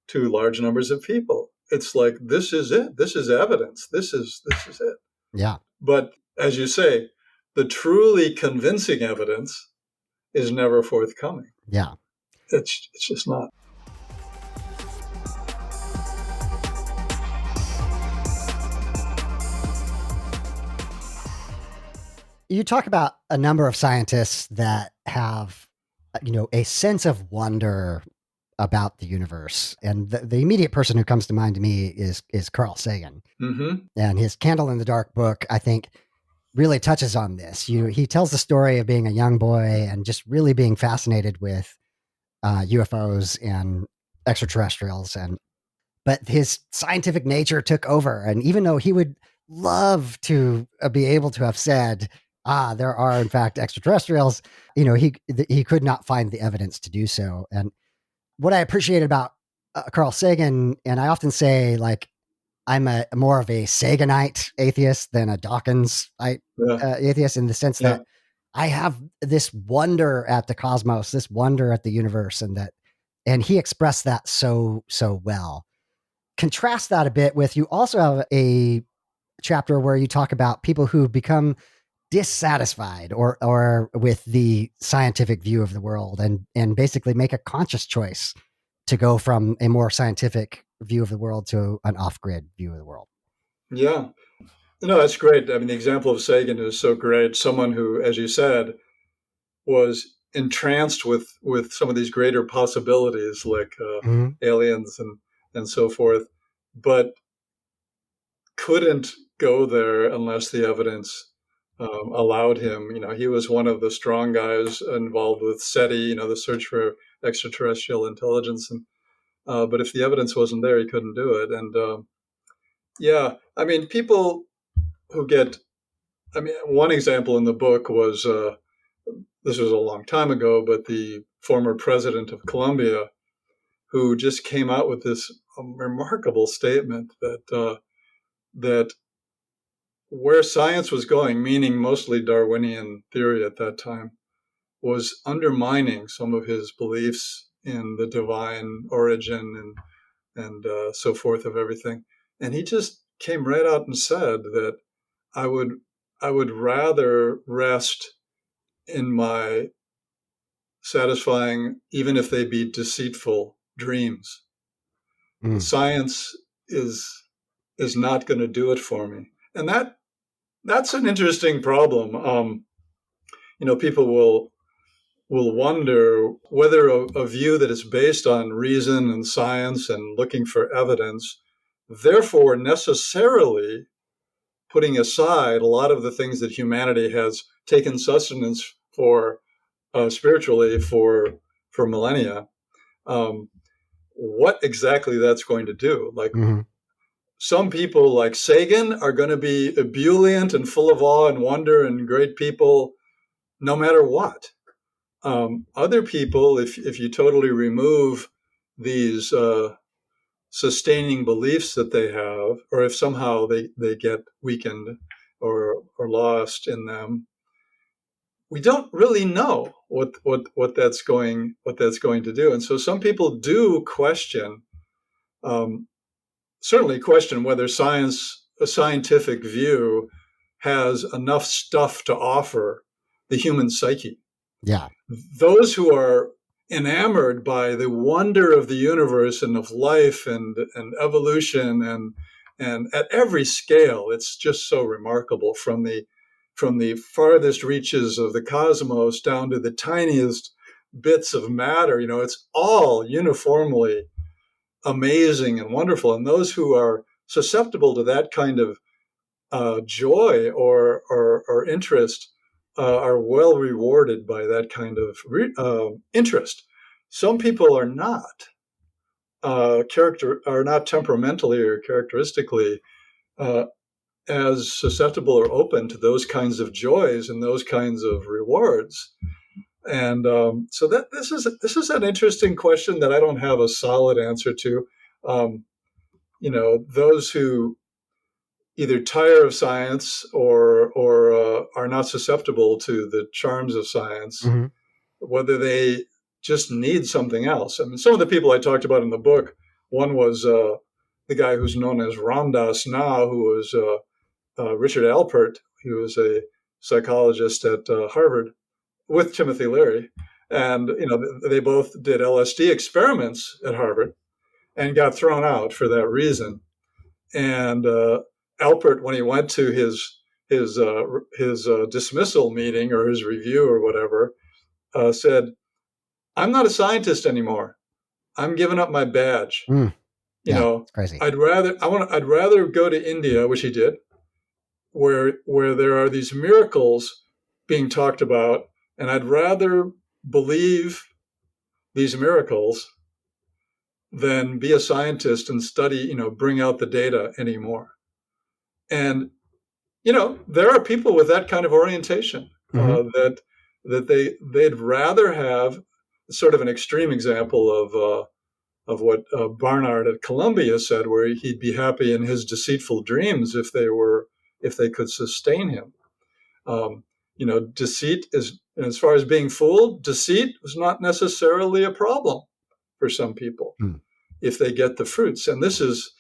to large numbers of people. It's like, this is it. This is evidence. This is it. Yeah. But as you say, the truly convincing evidence is never forthcoming. Yeah. It's just not. You talk about a number of scientists that have, a sense of wonder about the universe. And the immediate person who comes to mind to me is Carl Sagan. Mm-hmm. And his Candle in the Dark book, I think, really touches on this. He tells the story of being a young boy and just really being fascinated with UFOs and extraterrestrials, but his scientific nature took over. And even though he would love to be able to have said, there are in fact extraterrestrials, he could not find the evidence to do so. And what I appreciate about Carl Sagan, and I often say, like, I'm more of a Saganite atheist than a Dawkinsite Yeah. atheist, in the sense Yeah. that I have this wonder at the cosmos, this wonder at the universe, and he expressed that so well. Contrast that a bit with, you also have a chapter where you talk about people who become dissatisfied or with the scientific view of the world, and basically make a conscious choice to go from a more scientific view of the world to an off-grid view of the world. Yeah. No, that's great. I mean, the example of Sagan is so great. Someone who, as you said, was entranced with some of these greater possibilities like Mm-hmm. aliens and so forth, but couldn't go there unless the evidence allowed him. He was one of the strong guys involved with SETI, the search for extraterrestrial intelligence, and but if the evidence wasn't there, he couldn't do it. And yeah, I mean, people who get, I mean, one example in the book was this was a long time ago, but the former president of Colombia, who just came out with this remarkable statement that where science was going, meaning mostly Darwinian theory at that time, was undermining some of his beliefs in the divine origin and so forth of everything. And he just came right out and said that I would I would rather rest in my satisfying, even if they be deceitful, dreams. Mm. Science is not going to do it for me, and that's an interesting problem. People will. will wonder whether a view that is based on reason and science and looking for evidence, therefore necessarily putting aside a lot of the things that humanity has taken sustenance for spiritually for millennia, um, what exactly that's going to do. Like Mm-hmm. some people like Sagan are going to be ebullient and full of awe and wonder and great people no matter what. Other people, if you totally remove these sustaining beliefs that they have, or if somehow they get weakened or lost in them, we don't really know what that's going to do. And so some people do question, um, certainly question whether a scientific view has enough stuff to offer the human psyche. Yeah. Those who are enamored by the wonder of the universe and of life and evolution and at every scale, it's just so remarkable from the farthest reaches of the cosmos down to the tiniest bits of matter. You know, it's all uniformly amazing and wonderful. And those who are susceptible to that kind of joy or interest are well rewarded by that kind of interest. Some people are not are not temperamentally or characteristically uh, as susceptible or open to those kinds of joys and those kinds of rewards. And so that this is an interesting question that I don't have a solid answer to. Um, those who either tire of science or are not susceptible to the charms of science, Mm-hmm. whether they just need something else. I mean, some of the people I talked about in the book, one was the guy who's known as Ramdas now, who was Richard Alpert. He was a psychologist at Harvard with Timothy Leary. And, they both did LSD experiments at Harvard and got thrown out for that reason. And Alpert, when he went to his dismissal meeting or his review or whatever, said, "I'm not a scientist anymore. I'm giving up my badge. Mm. You Yeah. know, It's crazy. I'd rather go to India, which he did, where there are these miracles being talked about, and I'd rather believe these miracles than be a scientist and study, bring out the data anymore." And there are people with that kind of orientation Mm-hmm. they'd rather have sort of an extreme example of what Barnard at Columbia said, where he'd be happy in his deceitful dreams if they could sustain him. Deceit is, as far as being fooled, deceit was not necessarily a problem for some people Mm. if they get the fruits. And this is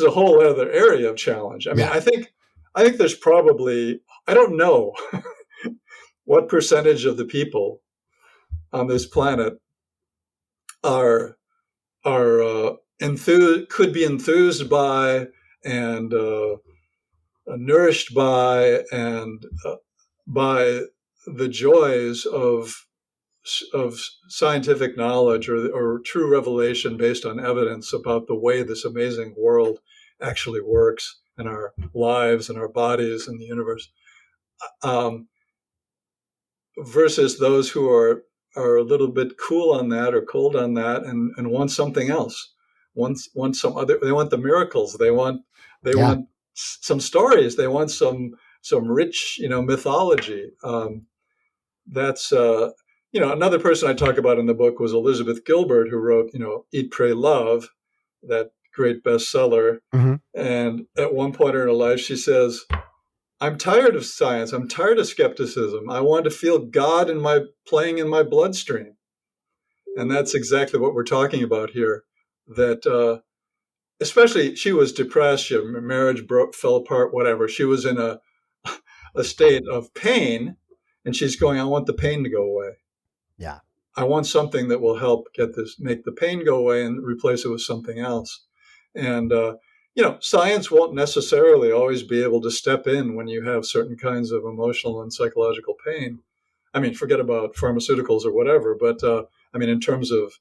a whole other area of challenge. I mean, Yeah. I think there's probably, I don't know what percentage of the people on this planet are could be enthused by and nourished by and by the joys of scientific knowledge or true revelation based on evidence about the way this amazing world actually works in our lives and our bodies and the universe, um, versus those who are a little bit cool on that or cold on that and want something else, want some other. They want the miracles. They Yeah. want some stories. They want some rich mythology. That's another person I talk about in the book was Elizabeth Gilbert, who wrote Eat, Pray, Love, that great bestseller. Mm-hmm. And at one point in her life, she says, "I'm tired of science. I'm tired of skepticism. I want to feel God playing in my bloodstream." And that's exactly what we're talking about here. That especially she was depressed, her marriage fell apart, whatever. She was in a state of pain, and she's going, "I want the pain to go away. Yeah. I want something that will help make the pain go away and replace it with something else." And, science won't necessarily always be able to step in when you have certain kinds of emotional and psychological pain. I mean, forget about pharmaceuticals or whatever, but I mean, in terms of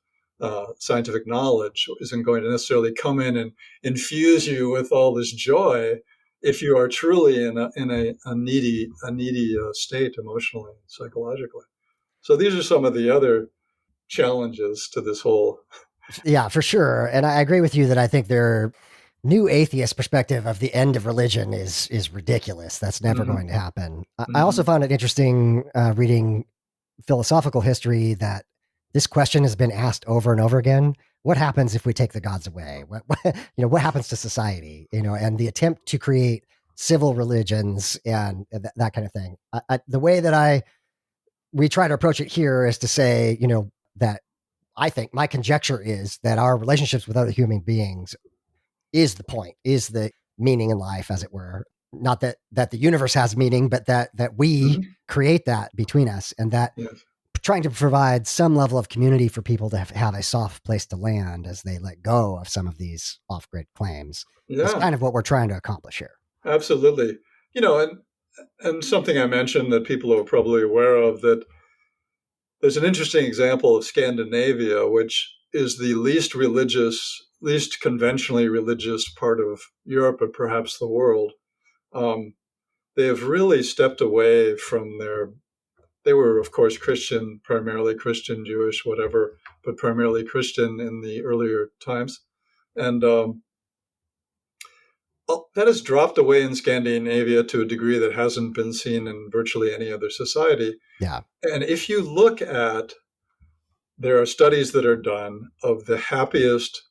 scientific knowledge, isn't going to necessarily come in and infuse you with all this joy if you are truly in a needy state emotionally, psychologically. So these are some of the other challenges to this whole. Yeah, for sure. And I agree with you that I think their new atheist perspective of the end of religion is ridiculous. That's never Mhm, going to happen. I also mhm. found it interesting reading philosophical history that this question has been asked over and over again. What happens if we take the gods away? What happens to society? And the attempt to create civil religions and that kind of thing. The way that we try to approach it here is to say, that I think my conjecture is that our relationships with other human beings is the point, is the meaning in life, as it were. Not that the universe has meaning, but that we Mhm. create that between us, and that Yes. trying to provide some level of community for people to have a soft place to land as they let go of some of these off-grid claims is Yeah, kind of what we're trying to accomplish here. absolutely. And something I mentioned that people are probably aware of, that there's an interesting example of Scandinavia, which is the least religious, least conventionally religious part of Europe, and perhaps the world. Um, they have really stepped away from their. They were, of course, Christian, primarily Christian, Jewish, whatever, but primarily Christian in the earlier times, and that has dropped away in Scandinavia to a degree that hasn't been seen in virtually any other society. Yeah, And if you look at, there are studies that are done of the happiest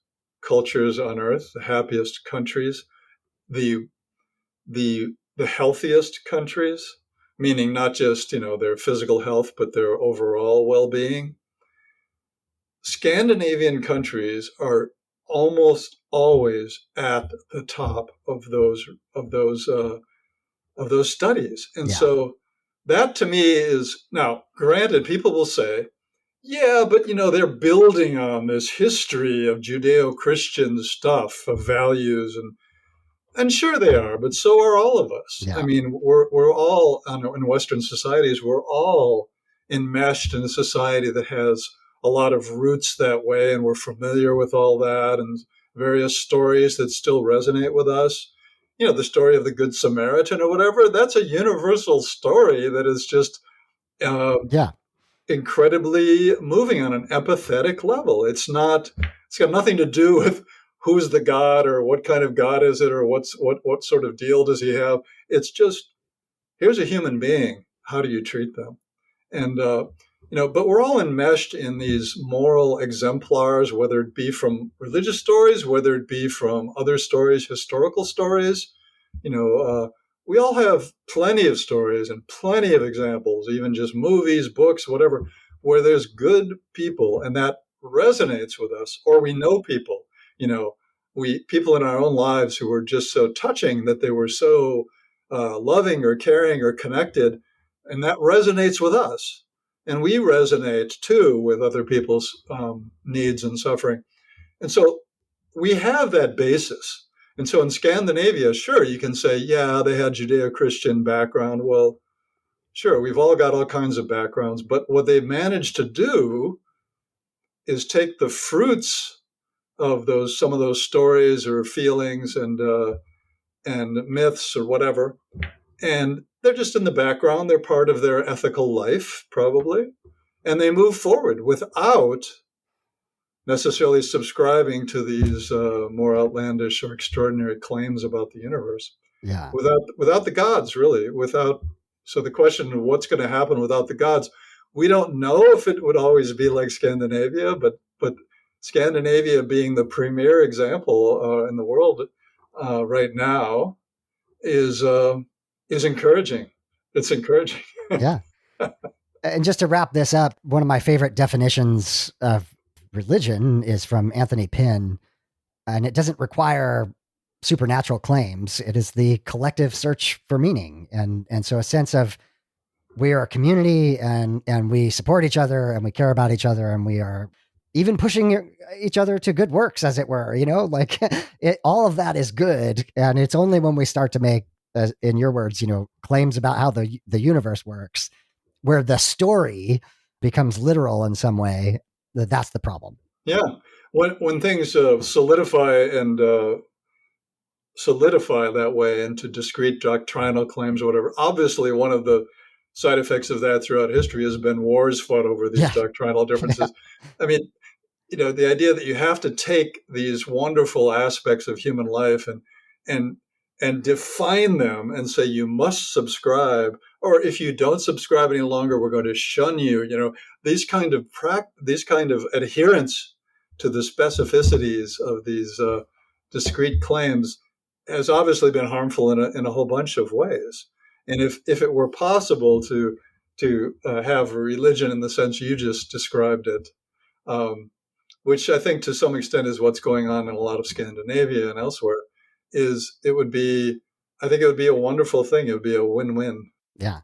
cultures on earth, the happiest countries, the the healthiest countries, meaning not just their physical health, but their overall well-being. Scandinavian countries are almost always at the top of those of those studies. And yeah, so that to me is, now, granted, people will say, yeah, but they're building on this history of Judeo Christian stuff, of values, and sure they are, but so are all of us. I yeah, mean, we're all in Western societies, we're all enmeshed in a society that has a lot of roots that way, and we're familiar with all that and various stories that still resonate with us. The story of the Good Samaritan or whatever, that's a universal story that is just uh, yeah, incredibly moving on an empathetic level. It's got nothing to do with who's the god or what kind of god is it, or what sort of deal does he have. It's just, here's a human being. How do you treat them? And but we're all enmeshed in these moral exemplars, whether it be from religious stories, whether it be from other stories, historical stories. you know, uh, we all have plenty of stories and plenty of examples, even just movies, books, whatever, where there's good people and that resonates with us, or we know people, you know, we people in our own lives who were just so touching, that they were so loving or caring or connected, and that resonates with us. And we resonate too with other people's needs and suffering. And so we have that basis. And so in Scandinavia, sure, you can say, yeah, they had Judeo Christian background. Well, sure, we've all got all kinds of backgrounds. But what they've managed to do is take the fruits of some of those stories or feelings and myths or whatever, and they're just in the background. They're part of their ethical life, probably. And they move forward without necessarily subscribing to these more outlandish or extraordinary claims about the universe, yeah, without the gods, really. Without So the question of what's going to happen without the gods, we don't know if it would always be like Scandinavia, but Scandinavia being the premier example in the world right now is encouraging. It's encouraging. yeah. And just to wrap this up, one of my favorite definitions of religion is from Anthony Pinn, and it doesn't require supernatural claims. It is the collective search for meaning, and so a sense of we are a community, and we support each other, and we care about each other, and we are even pushing each other to good works, as it were. Like all of that is good, and it's only when we start to make, in your words, claims about how the universe works, where the story becomes literal in some way, that's the problem. Yeah. When things solidify that way into discrete doctrinal claims or whatever, obviously one of the side effects of that throughout history has been wars fought over these Yeah. doctrinal Yeah. differences. I mean, the idea that you have to take these wonderful aspects of human life and and define them and say you must subscribe, or if you don't subscribe any longer, we're going to shun you. These kind of adherence to the specificities of these discrete claims has obviously been harmful in a whole bunch of ways. And if it were possible to have a religion in the sense you just described it, um, which I think to some extent is what's going on in a lot of Scandinavia and elsewhere, I think it would be a wonderful thing. It would be a win-win. Yeah.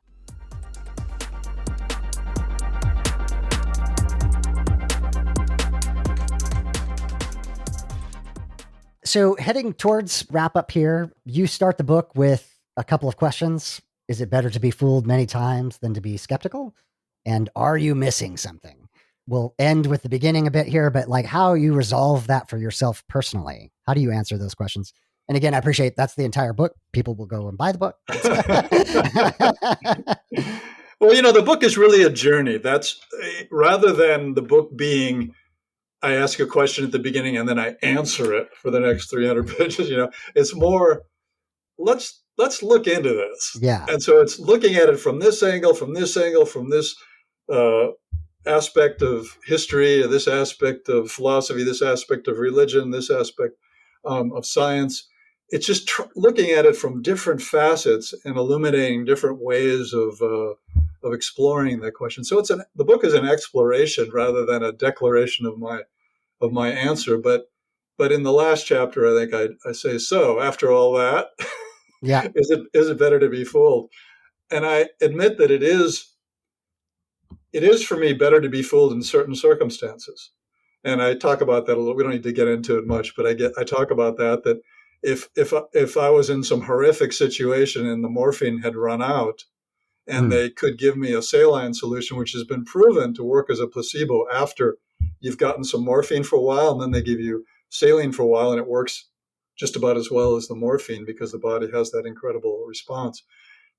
So heading towards wrap up here, you start the book with a couple of questions. Is it better to be fooled many times than to be skeptical? And are you missing something? We'll end with the beginning a bit here, but like how you resolve that for yourself personally. How do you answer those questions? And again, I appreciate that's the entire book. People will go and buy the book. Well, the book is really a journey. That's rather than the book being I ask a question at the beginning and then I answer it for the next 300 pages. It's more let's look into this. Yeah. And so it's looking at it from this angle, from this angle, from this aspect of history, this aspect of philosophy, this aspect of religion, this aspect of science. It's just looking at it from different facets and illuminating different ways of exploring that question. So the book is an exploration rather than a declaration of my answer. But in the last chapter, I think I say, so after all that, yeah, is it better to be fooled? And I admit that it is for me better to be fooled in certain circumstances. And I talk about that a little. We don't need to get into it much, but I talk about that if I was in some horrific situation and the morphine had run out and they could give me a saline solution, which has been proven to work as a placebo after you've gotten some morphine for a while, and then they give you saline for a while, and it works just about as well as the morphine because the body has that incredible response.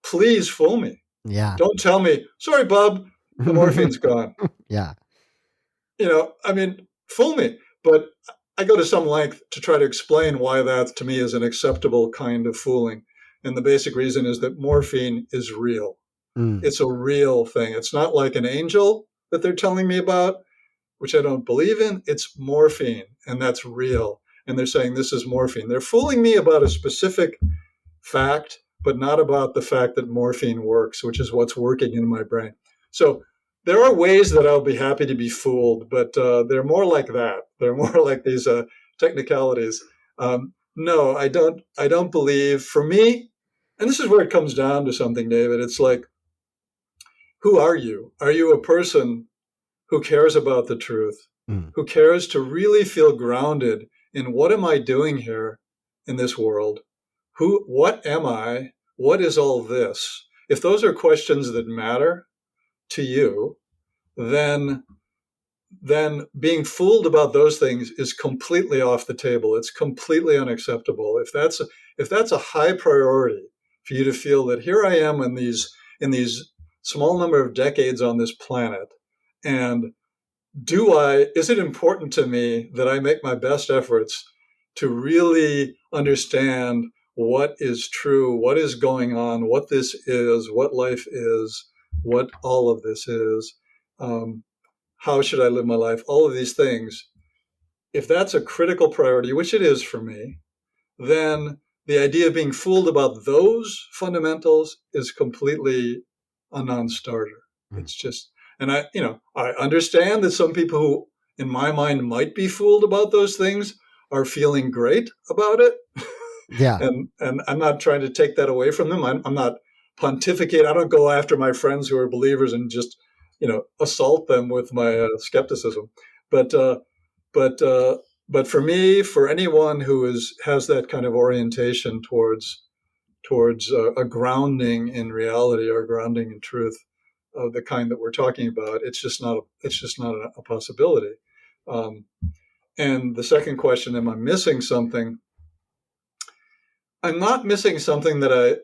Please fool me. Yeah. Don't tell me, sorry, Bob, the morphine's gone. Yeah. Fool me. But I go to some length to try to explain why that to me is an acceptable kind of fooling. And the basic reason is that morphine is real. It's a real thing. It's not like an angel that they're telling me about, which I don't believe in. It's morphine, and that's real. And they're saying this is morphine. They're fooling me about a specific fact, but not about the fact that morphine works, which is what's working in my brain. So there are ways that I'll be happy to be fooled, but they're more like that. They're more like these technicalities. No, I don't believe. For me, and this is where it comes down to something, David. It's like, who are you? Are you a person who cares about the truth, who cares to really feel grounded in what am I doing here in this world? What am I? What is all this? If those are questions that matter to you, then being fooled about those things is completely off the table. It's completely unacceptable. If that's a high priority for you to feel that here I am in these small number of decades on this planet, and is it important to me that I make my best efforts to really understand what is true, what is going on, what this is, what life is, what all of this is, how should I live my life, all of these things. If that's a critical priority, which it is for me, then the idea of being fooled about those fundamentals is completely a non-starter. It's just, and I understand that some people who, in my mind, might be fooled about those things are feeling great about it. Yeah. and I'm not trying to take that away from them. I'm not pontificate. I don't go after my friends who are believers and just, assault them with my skepticism. But for me, for anyone who has that kind of orientation towards a grounding in reality or grounding in truth, of the kind that we're talking about. It's just not a possibility. Um, and the second question, am I missing something? I'm not missing something I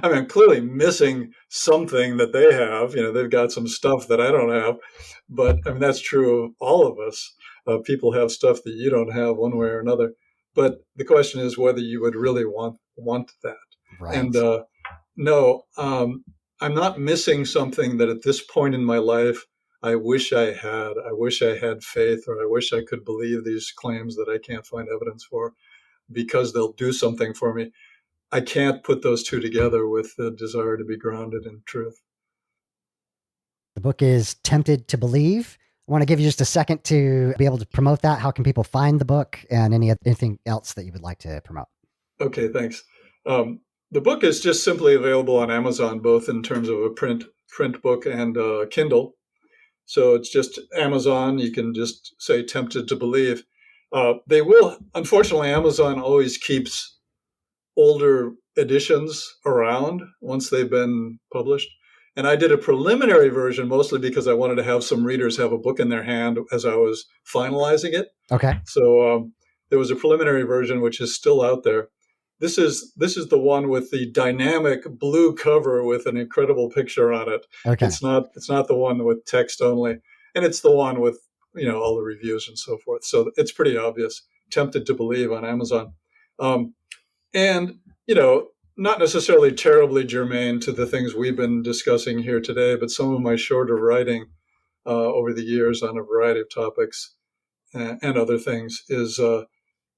mean, I'm clearly missing something that they have. They've got some stuff that I don't have, but I mean, that's true of all of us. People have stuff that you don't have one way or another. But the question is whether you would really want that. Right. And no, I'm not missing something that at this point in my life I wish I had. I wish I had faith, or I wish I could believe these claims that I can't find evidence for, because they'll do something for me. I can't put those two together with the desire to be grounded in truth. The book is Tempted to Believe. I want to give you just a second to be able to promote that. How can people find the book, and anything else that you would like to promote? Okay, thanks. The book is just simply available on Amazon, both in terms of a print book and Kindle. So it's just Amazon. You can just say Tempted to Believe. Unfortunately, Amazon always keeps older editions around once they've been published. And I did a preliminary version mostly because I wanted to have some readers have a book in their hand as I was finalizing it. Okay. So there was a preliminary version which is still out there. This is the one with the dynamic blue cover with an incredible picture on it. Okay. It's not the one with text only, and it's the one with all the reviews and so forth. So it's pretty obvious. Tempted to Believe on Amazon, and not necessarily terribly germane to the things we've been discussing here today, but some of my shorter writing over the years on a variety of topics and other things is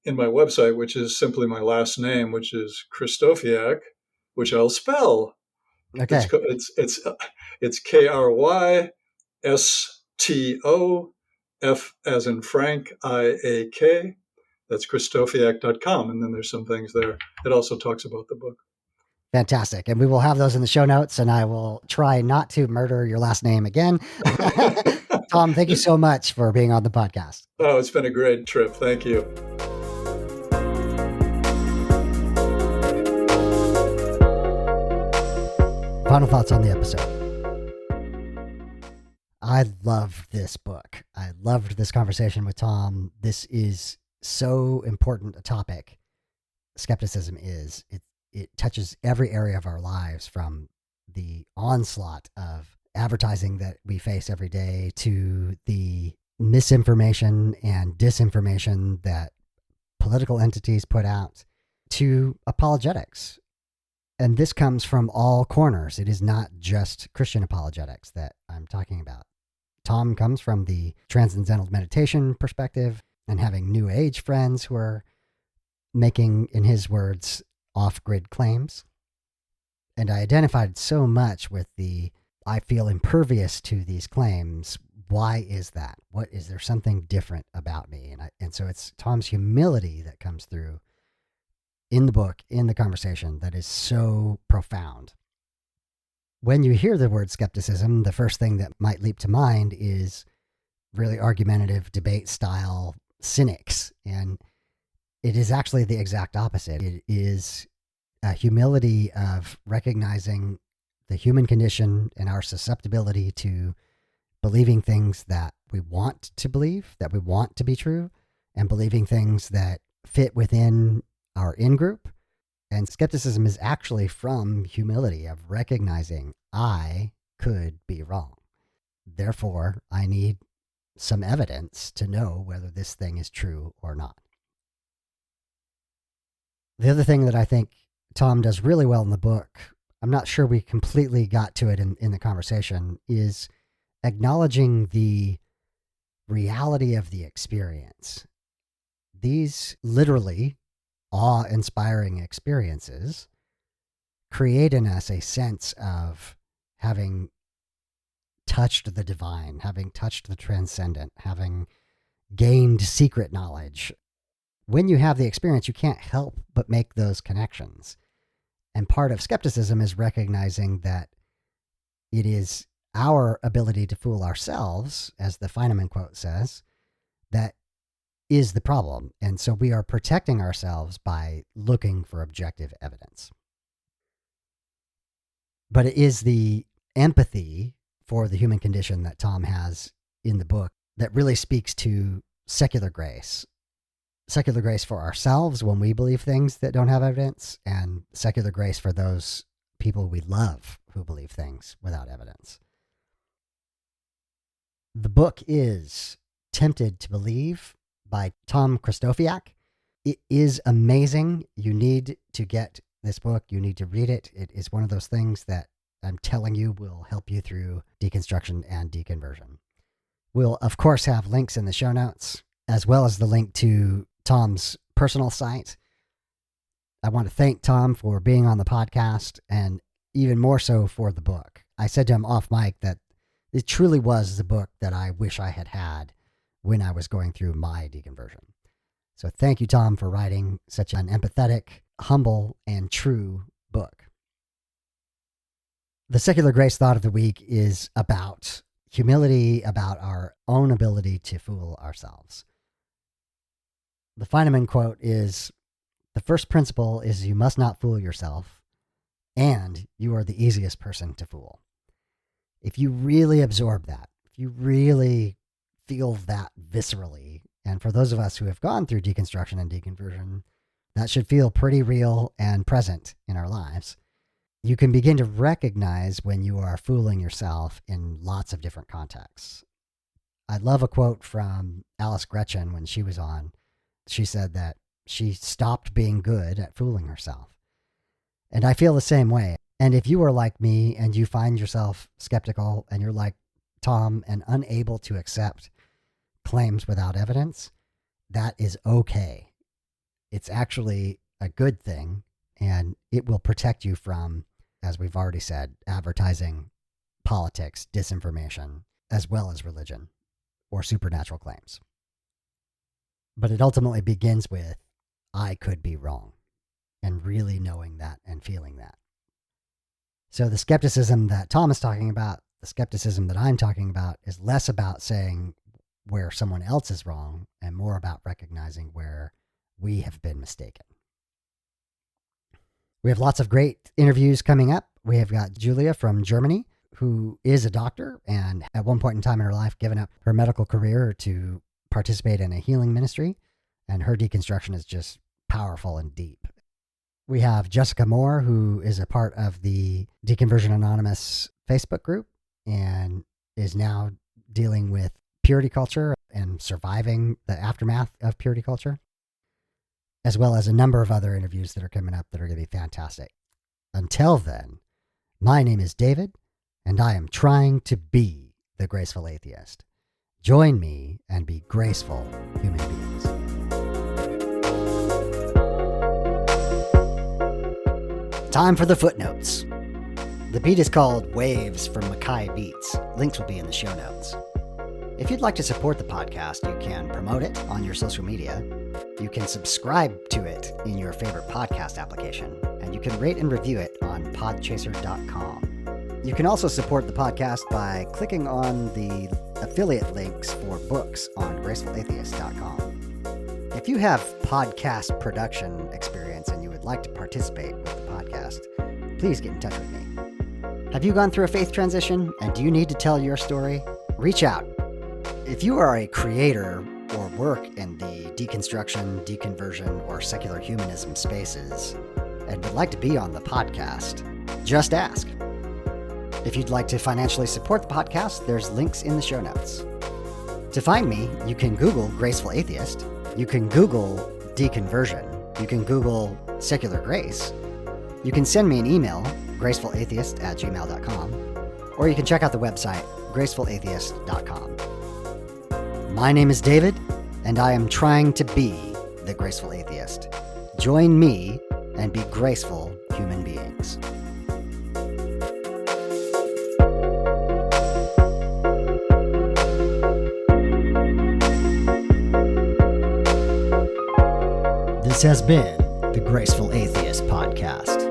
in my website, which is simply my last name, which is Krystofiak, which I'll spell. Okay. It's Krystof as in Frank, IAK. That's Krystofiak.com. And then there's some things there. It also talks about the book. Fantastic. And we will have those in the show notes, and I will try not to murder your last name again. Thom, thank you so much for being on the podcast. Oh, it's been a great trip. Thank you. Final thoughts on the episode. I loved this book. I loved this conversation with Thom. This is so important a topic. Skepticism is. It touches every area of our lives, from the onslaught of advertising that we face every day to the misinformation and disinformation that political entities put out, to apologetics. And this comes from all corners. It is not just Christian apologetics that I'm talking about. Thom comes from the transcendental meditation perspective, and having New Age friends who are making, in his words, off-grid claims. And I identified so much with I feel impervious to these claims. Why is that? Is there something different about me? And so it's Thom's humility that comes through in the book, in the conversation, that is so profound. When you hear the word skepticism, the first thing that might leap to mind is really argumentative debate style cynics. And it is actually the exact opposite. It is a humility of recognizing the human condition and our susceptibility to believing things that we want to believe, that we want to be true, and believing things that fit within our in-group. And skepticism is actually from humility of recognizing I could be wrong. Therefore, I need some evidence to know whether this thing is true or not. The other thing that I think Thom does really well in the book, I'm not sure we completely got to it in the conversation, is acknowledging the reality of the experience. These literally awe-inspiring experiences create in us a sense of having touched the divine, having touched the transcendent, having gained secret knowledge. When you have the experience, you can't help but make those connections. And part of skepticism is recognizing that it is our ability to fool ourselves, as the Feynman quote says, that is the problem. And so we are protecting ourselves by looking for objective evidence. But it is the empathy for the human condition that Thom has in the book that really speaks to secular grace. Secular grace for ourselves when we believe things that don't have evidence, and secular grace for those people we love who believe things without evidence. The book is Tempted to Believe by Thom Krystofiak. It is amazing. You need to get this book. You need to read it. It is one of those things that I'm telling you will help you through deconstruction and deconversion. We'll, of course, have links in the show notes, as well as the link to Thom's personal site. I want to thank Thom for being on the podcast, and even more so for the book. I said to him off mic that it truly was the book that I wish I had had when I was going through my deconversion. So thank you, Thom, for writing such an empathetic, humble, and true book. The secular grace thought of the week is about humility, about our own ability to fool ourselves. The Feynman quote is, "The first principle is you must not fool yourself, and you are the easiest person to fool." If you really absorb that, if you really feel that viscerally, and for those of us who have gone through deconstruction and deconversion, that should feel pretty real and present in our lives. You can begin to recognize when you are fooling yourself in lots of different contexts. I love a quote from Alice Gretchen when she was on. She said that she stopped being good at fooling herself. And I feel the same way. And if you are like me and you find yourself skeptical and you're like Thom and unable to accept claims without evidence, that is okay. It's actually a good thing, and it will protect you from, as we've already said, advertising, politics, disinformation, as well as religion or supernatural claims. But it ultimately begins with, I could be wrong, and really knowing that and feeling that. So the skepticism that Thom is talking about, the skepticism that I'm talking about, is less about saying where someone else is wrong and more about recognizing where we have been mistaken. We have lots of great interviews coming up. We have got Julia from Germany, who is a doctor and at one point in time in her life given up her medical career to participate in a healing ministry, and her deconstruction is just powerful and deep. We have Jessica Moore, who is a part of the Deconversion Anonymous Facebook group and is now dealing with purity culture and surviving the aftermath of purity culture, as well as a number of other interviews that are coming up that are going to be fantastic. Until then, my name is David, and I am trying to be the graceful atheist. Join me and be graceful human beings. Time for the footnotes. The beat is called Waves from Mackay Beats. Links will be in the show notes. If you'd like to support the podcast, you can promote it on your social media. You can subscribe to it in your favorite podcast application, and you can rate and review it on podchaser.com. You can also support the podcast by clicking on the affiliate links for books on gracefulatheist.com. If you have podcast production experience and you would like to participate with the podcast, please get in touch with me. Have you gone through a faith transition and do you need to tell your story? Reach out. If you are a creator or work in the deconstruction, deconversion, or secular humanism spaces and would like to be on the podcast, just ask. If you'd like to financially support the podcast, there's links in the show notes. To find me, you can Google Graceful Atheist, you can Google deconversion, you can Google secular grace, you can send me an email, gracefulatheist@gmail.com, or you can check out the website, gracefulatheist.com. My name is David, and I am trying to be the graceful atheist. Join me and be graceful human beings. This has been the Graceful Atheist Podcast.